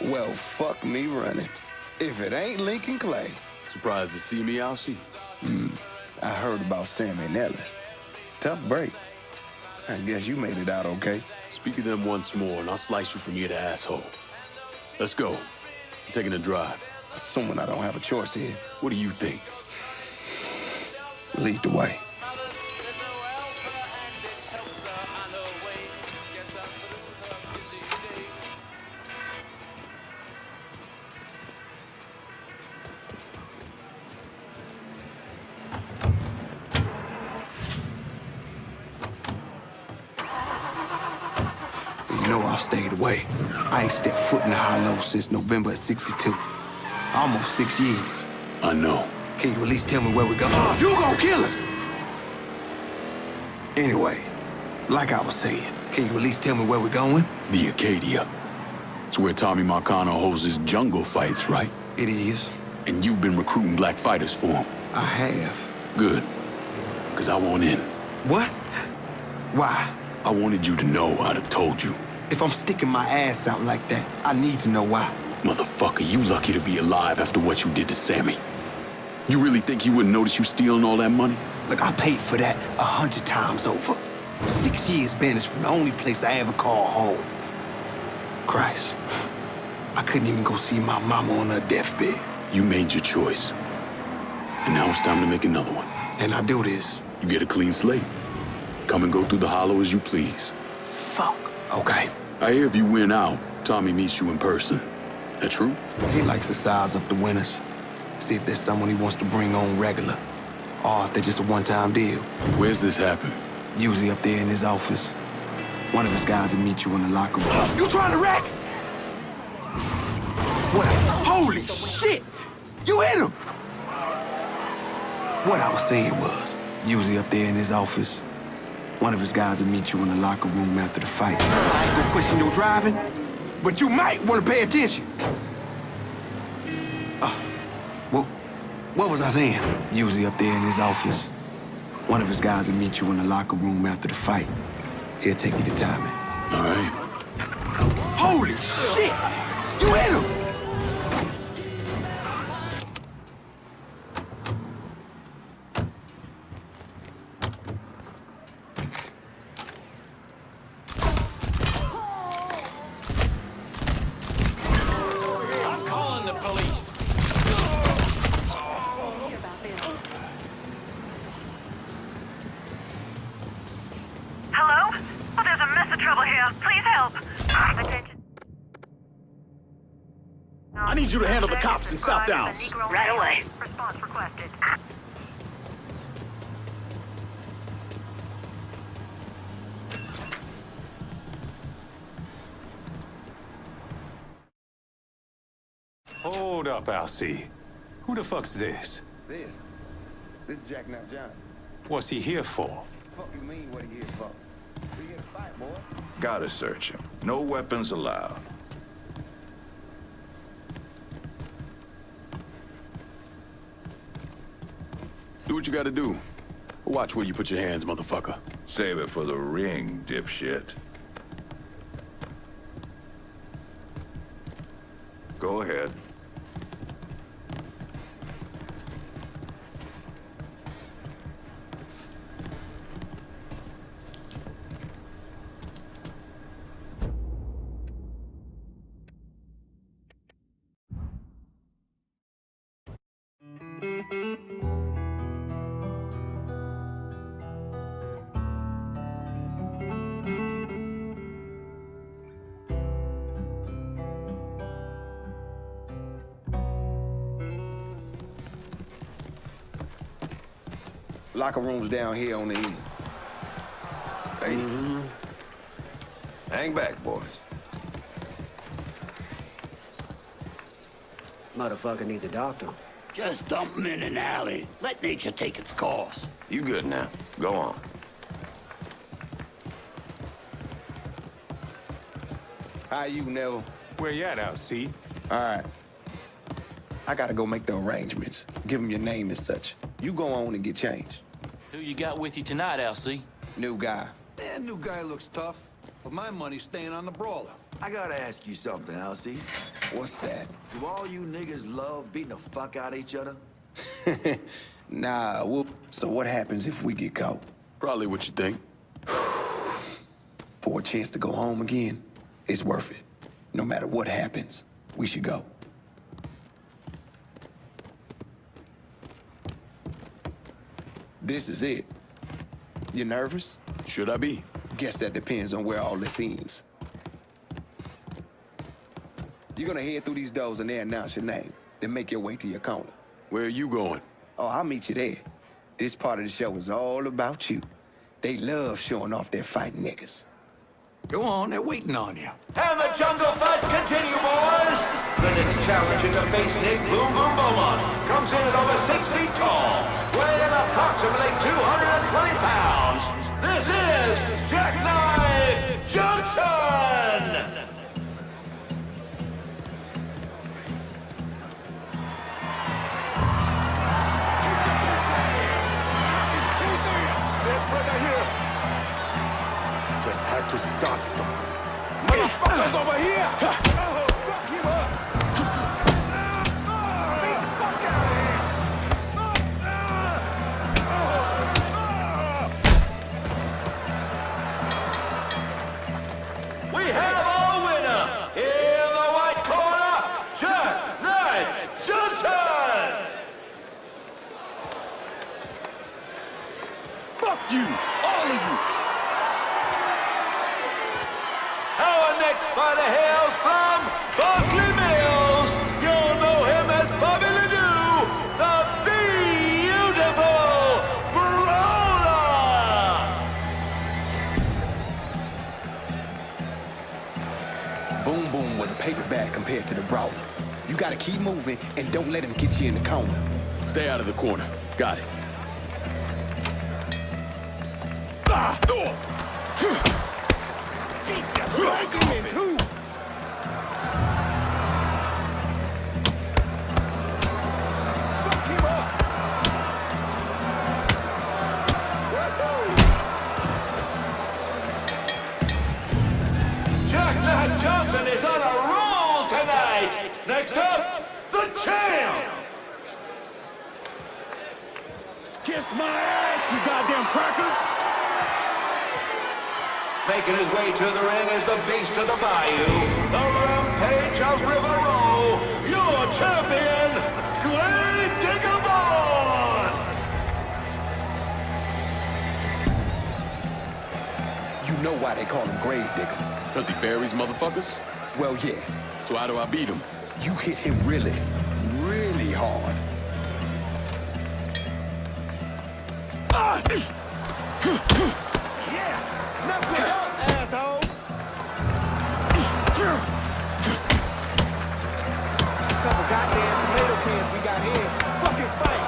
Well, fuck me running. If it ain't Lincoln Clay. Surprised to see me, Alcee? I heard about Sammy and Ellis. Tough break. I guess you made it out okay. Speak of them once more, and I'll slice you from ear to asshole. Let's go. I'm taking a drive. Assuming I don't have a choice here. What do you think? Lead the way. You know I've stayed away. I ain't stepped foot in the hollow since November of '62. Almost 6 years. I know. Can you at least tell me where we're going? You gonna kill us! Anyway, like I was saying, can you at least tell me where we're going? The Acadia. It's where Tommy Marcano holds his jungle fights, right? It is. And you've been recruiting black fighters for him. I have. Good. Because I want in. What? Why? I wanted you to know I'd have told you. If I'm sticking my ass out like that, I need to know why. Motherfucker, you lucky to be alive after what you did to Sammy. You really think he wouldn't notice you stealing all that money? Look, I paid for that 100 times over. 6 years banished from the only place I ever call home. Christ. I couldn't even go see my mama on her deathbed. You made your choice. And now it's time to make another one. And I do this. You get a clean slate. Come and go through the hollow as you please. Fuck. Okay. I hear if you win out, Tommy meets you in person. That true? He likes to size up the winners. See if there's someone he wants to bring on regular. Or if they're just a one-time deal. Where's this happen? Usually up there in his office. One of his guys will meet you in the locker room. You trying to wreck? What? Holy shit! You hit him! What I was saying was, usually up there in his office, one of his guys will meet you in the locker room after the fight. I ain't gonna question your driving, but you might want to pay attention. What was I saying? Usually up there in his office, one of his guys will meet you in the locker room after the fight. He'll take you to timing. All right. Holy shit! You hit him! I need you to handle the cops in South Downs. Right away. Response requested. Hold up, LC. Who the fuck's this? This is Jack Knight Johnson. What's he here for? Fuck you mean what he here for? We here to fight, boy. Gotta search him. No weapons allowed. Do what you gotta do. Watch where you put your hands, motherfucker. Save it for the ring, dipshit. Go ahead. Locker room's down here on the end. Hey. Hang back, boys. Motherfucker needs a doctor. Just dump him in an alley. Let nature take its course. You good now. Go on. How you, Neville? Where you at, LC? All right. I gotta go make the arrangements. Give him your name and such. You go on and get changed. Who you got with you tonight, LC? New guy. Man, new guy looks tough, but my money's staying on the brawler. I gotta ask you something, Alcee. What's that? Do all you niggas love beating the fuck out of each other? Nah, whoop. So what happens if we get caught? Probably what you think. For a chance to go home again, it's worth it. No matter what happens, we should go. This is it. You nervous? Should I be? Guess that depends on where all this ends. You're gonna head through these doors and they announce your name, then make your way to your corner. Where are you going? Oh, I'll meet you there. This part of the show is all about you. They love showing off their fighting niggas. Go on, they're waiting on you. And the jungle fights continue, boys! The next challenger to face Nick Boom Boom Beaumont comes in at over 6 feet tall, weighing approximately 220 pounds. This is Jack Knight Johnson! Dead brother here. Just had to start something. Motherfuckers over here! Fuck him up! We have our winner in the white corner, Jack Knight Johnson! Fuck you! All of you! Our next fighter hails from Berkeley Mills. You'll know him as Bobby Ledoux, the beautiful Brawler! Boom Boom was a paper bag compared to the Brawler. You gotta keep moving and don't let him get you in the corner. Stay out of the corner. Got it. Break him in two! Fuck him up! Jack Knight Johnson is on a roll tonight. Next up, the champ. Kiss my ass, you goddamn crackers! Making his way to the ring is the beast of the bayou, the rampage of River Row, your champion, Grave Digger Vaughn. You know why they call him Grave Digger. Because he buries motherfuckers? Well, yeah. So how do I beat him? You hit him really, really hard. Yeah! Knock me out, asshole! Couple goddamn tomato cans we got here. Fucking fight!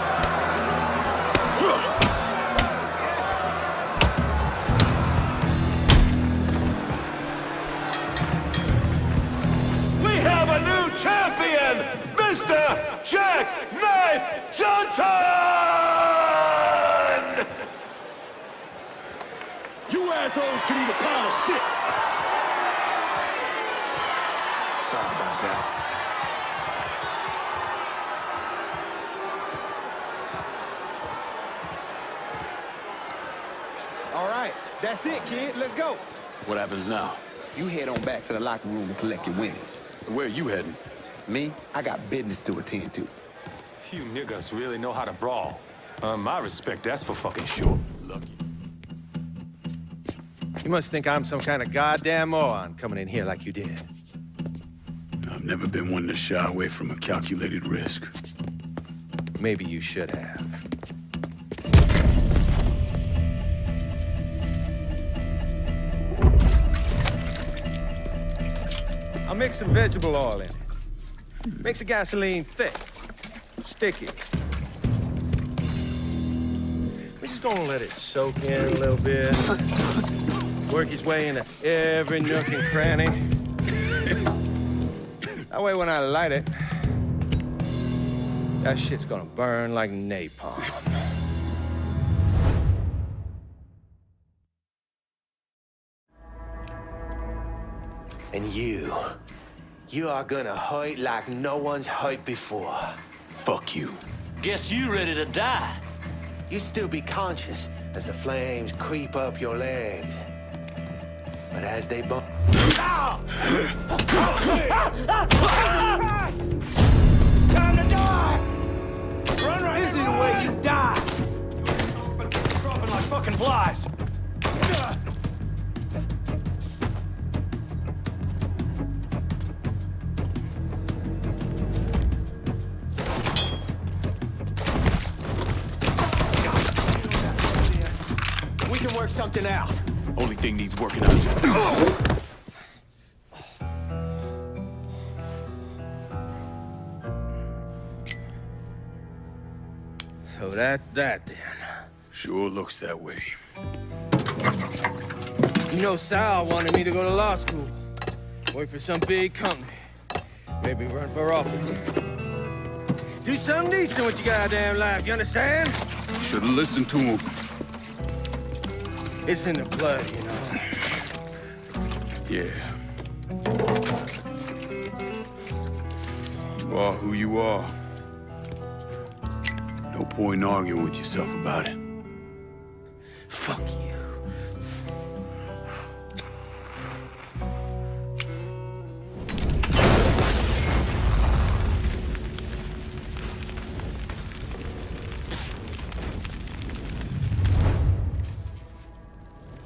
We have a new champion, Mr. Jack Knife Johnson! You assholes can eat a pile of shit! Sorry about that. All right, that's it, kid. Let's go. What happens now? You head on back to the locker room and collect your winnings. Where are you heading? Me, I got business to attend to. You niggas really know how to brawl. My respect, that's for fucking sure. Lucky. You must think I'm some kind of goddamn moron coming in here like you did. I've never been one to shy away from a calculated risk. Maybe you should have. I'll mix some vegetable oil in it. Makes the gasoline thick, sticky. We're just gonna let it soak in a little bit. Work his way into every nook and cranny. That way when I light it, that shit's gonna burn like napalm. And you are gonna hurt like no one's hurt before. Fuck you. Guess you ready to die. You still be conscious as the flames creep up your legs. But as they burn... Ow! Christ! Time to die! Run right This is the way you die! You're dropping like fucking flies! We can work something out. Only thing needs working out. So that's that then. Sure looks that way. You know, Sal wanted me to go to law school. Work for some big company. Maybe run for office. Do something decent with your goddamn life, you understand? Should've listened to him. It's in the blood, you know. Yeah. You are who you are. No point in arguing with yourself about it. Fuck you.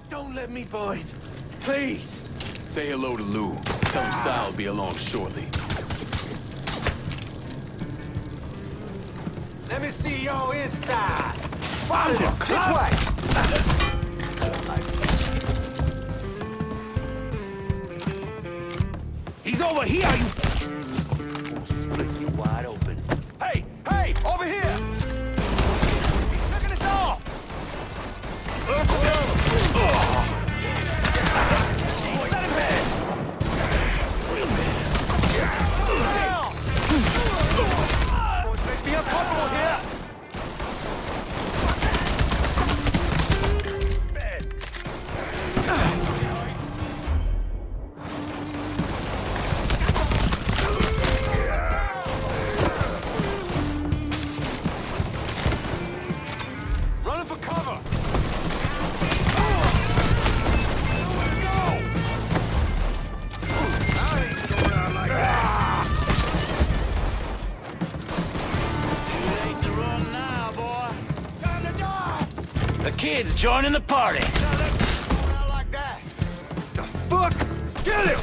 Don't let me bind. Please. Say hello to Lou. Tell him Sal will be along shortly. Let me see your inside. Follow him. This way. He's over here, you... We'll split you wide open. Hey! Hey! Over here! He's picking us off! Let him hit! Boys, make me uncomfortable here! Running for cover! The kid's joining the party. Like that. The fuck? Get him!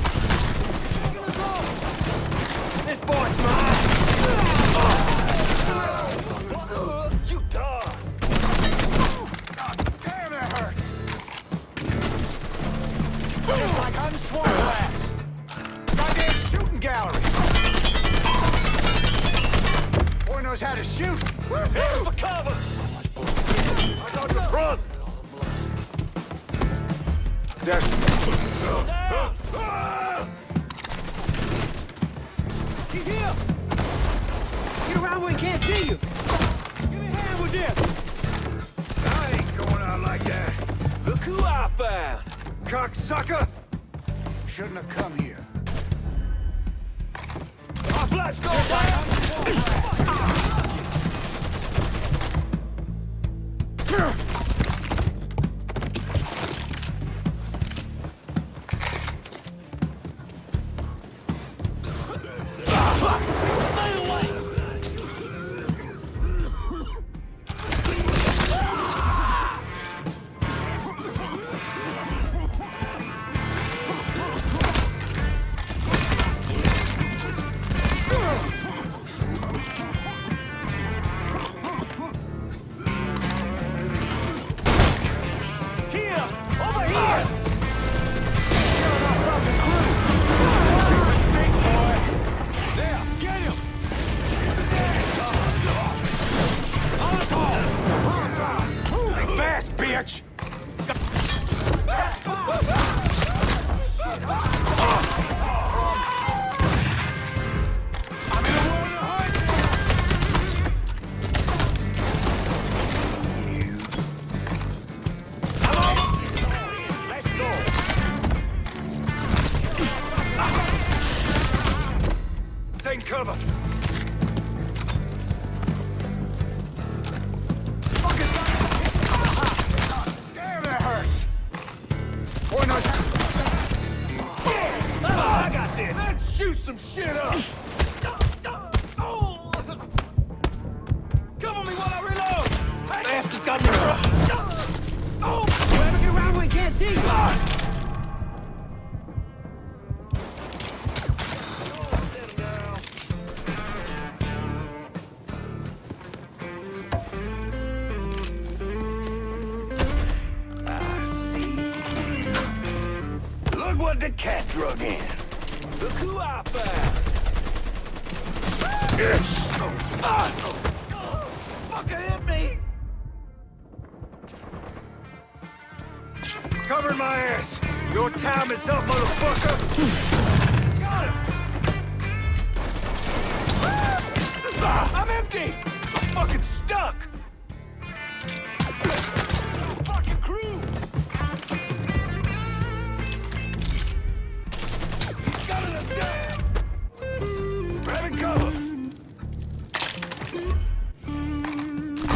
This boy's mine! You dog! God damn, it hurts! Just like unsworn blast! Goddamn shooting gallery! knows how to shoot. We're heading for cover. I got the front. That's... He's here! Get around where he can't see you! Give me a hand with this! I ain't going out like that. Look who I found! Cocksucker! Shouldn't have come here. Our blood's going down! Bitch! Take cover. Damn, that hurts. Boy knows I got this! Let's shoot some shit up! Cover me while I reload! Bastard got me! Whoever get around where he can't see you! Look what the cat drug in. Look who I found! Fucker hit me! Covering my ass. Your time is up, motherfucker. Got him. I'm empty! I'm fucking stuck! Fucking crew! He's gunning us down! Grabbing cover.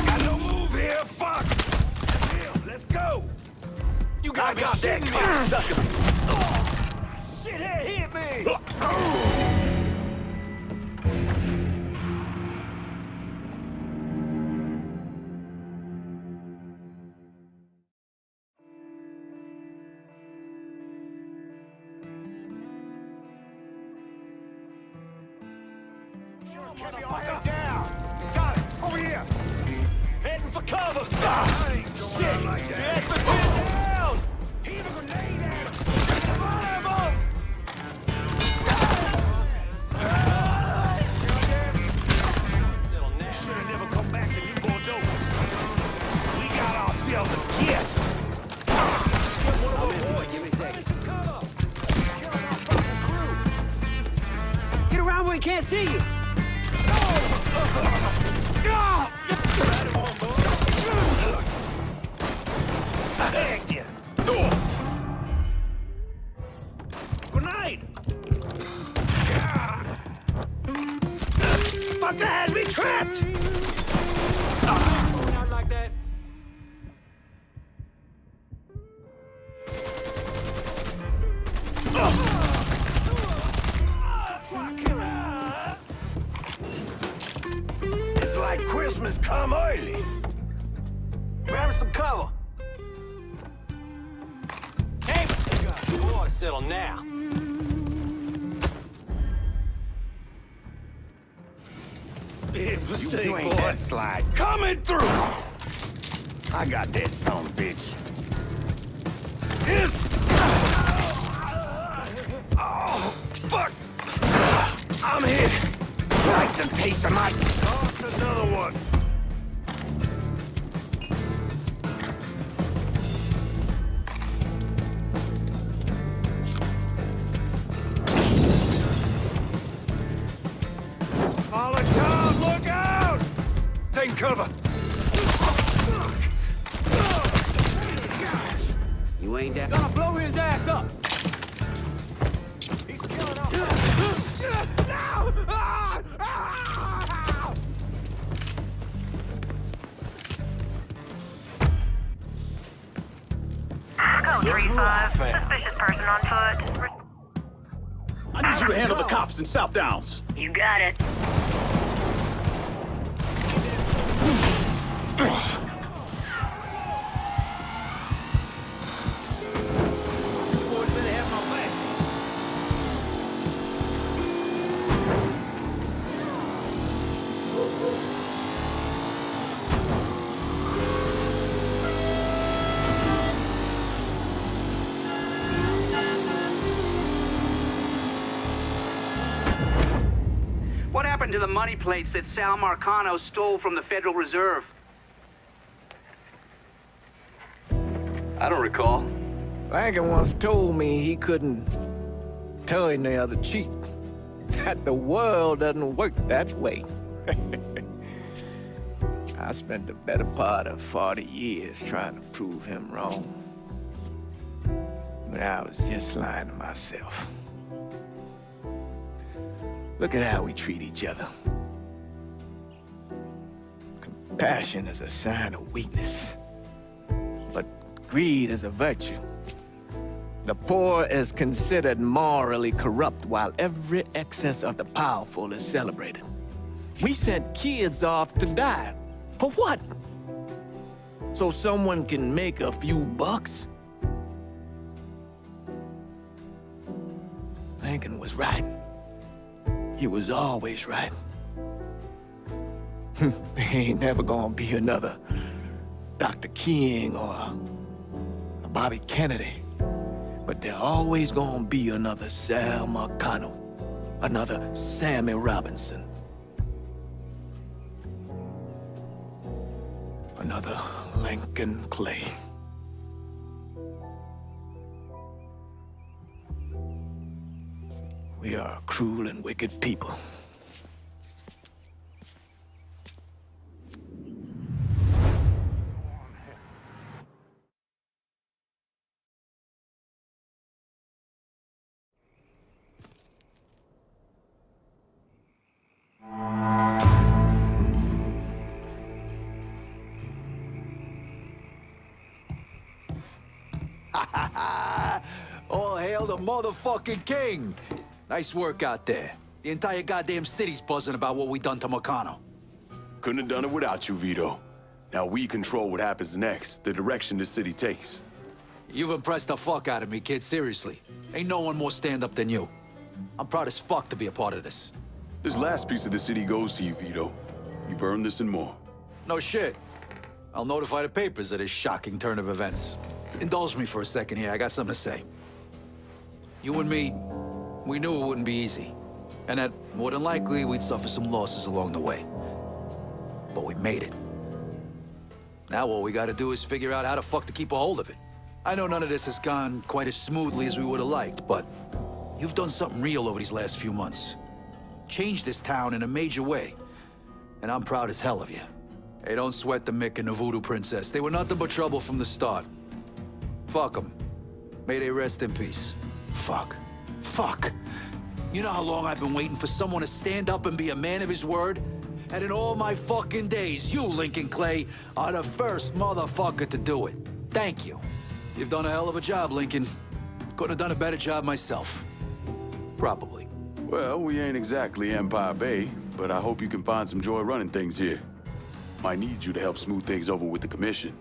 Got no move here. Fuck. Damn, let's go. You gotta be shitting me, sucker! Shithead hit me! Motherfucker down. Got it. Over here. Heading for cover! I ain't going Shit! out like that. Yes, but get down! Heave a grenade at him. Fire! Should have never come back to New Bordeaux. We got ourselves a guest. Give me a second. Get around where he can't see you! Grenade! Fucker had me trapped! Not like that. It's like Christmas come early. Grab some cover. Hey! You ought to settle now. Big mistake, you ain't boy. that slide coming through. I got that son of a bitch. This. Oh, fuck. I'm hit. Like to taste of my... Toss another one. Molotov, look out! Take cover. You ain't that. Gonna blow his ass up. He's killing up. Code 3-5. Suspicious person on foot. I need you to handle the cops in South Downs. You got it. What happened to the money plates that Sal Marcano stole from the Federal Reserve? I don't recall. Lankin once told me he couldn't tell any other cheat. That the world doesn't work that way. I spent the better part of 40 years trying to prove him wrong. But I was just lying to myself. Look at how we treat each other. Compassion is a sign of weakness, but greed is a virtue. The poor is considered morally corrupt, while every excess of the powerful is celebrated. We sent kids off to die. For what? So someone can make a few bucks? Lincoln was right. He was always right. There ain't never gonna be another Dr. King or a Bobby Kennedy. But there always gonna be another Sal Marcano, another Sammy Robinson, another Lincoln Clay. We are a cruel and wicked people. All hail the motherfucking king! Nice work out there. The entire goddamn city's buzzing about what we done to Marcano. Couldn't have done it without you, Vito. Now we control what happens next, the direction the city takes. You've impressed the fuck out of me, kid, seriously. Ain't no one more stand-up than you. I'm proud as fuck to be a part of this. This last piece of the city goes to you, Vito. You've earned this and more. No shit. I'll notify the papers of this shocking turn of events. Indulge me for a second here, I got something to say. You and me, we knew it wouldn't be easy. And that, more than likely, we'd suffer some losses along the way. But we made it. Now all we gotta do is figure out how the fuck to keep a hold of it. I know none of this has gone quite as smoothly as we would have liked, but you've done something real over these last few months. Changed this town in a major way. And I'm proud as hell of you. Hey, don't sweat the Mick and the Voodoo Princess. They were nothing but trouble from the start. Fuck them. May they rest in peace. Fuck. Fuck. You know how long I've been waiting for someone to stand up and be a man of his word? And in all my fucking days, you, Lincoln Clay, are the first motherfucker to do it. Thank you. You've done a hell of a job, Lincoln. Couldn't have done a better job myself. Probably. Well, we ain't exactly Empire Bay, but I hope you can find some joy running things here. Might need you to help smooth things over with the commission.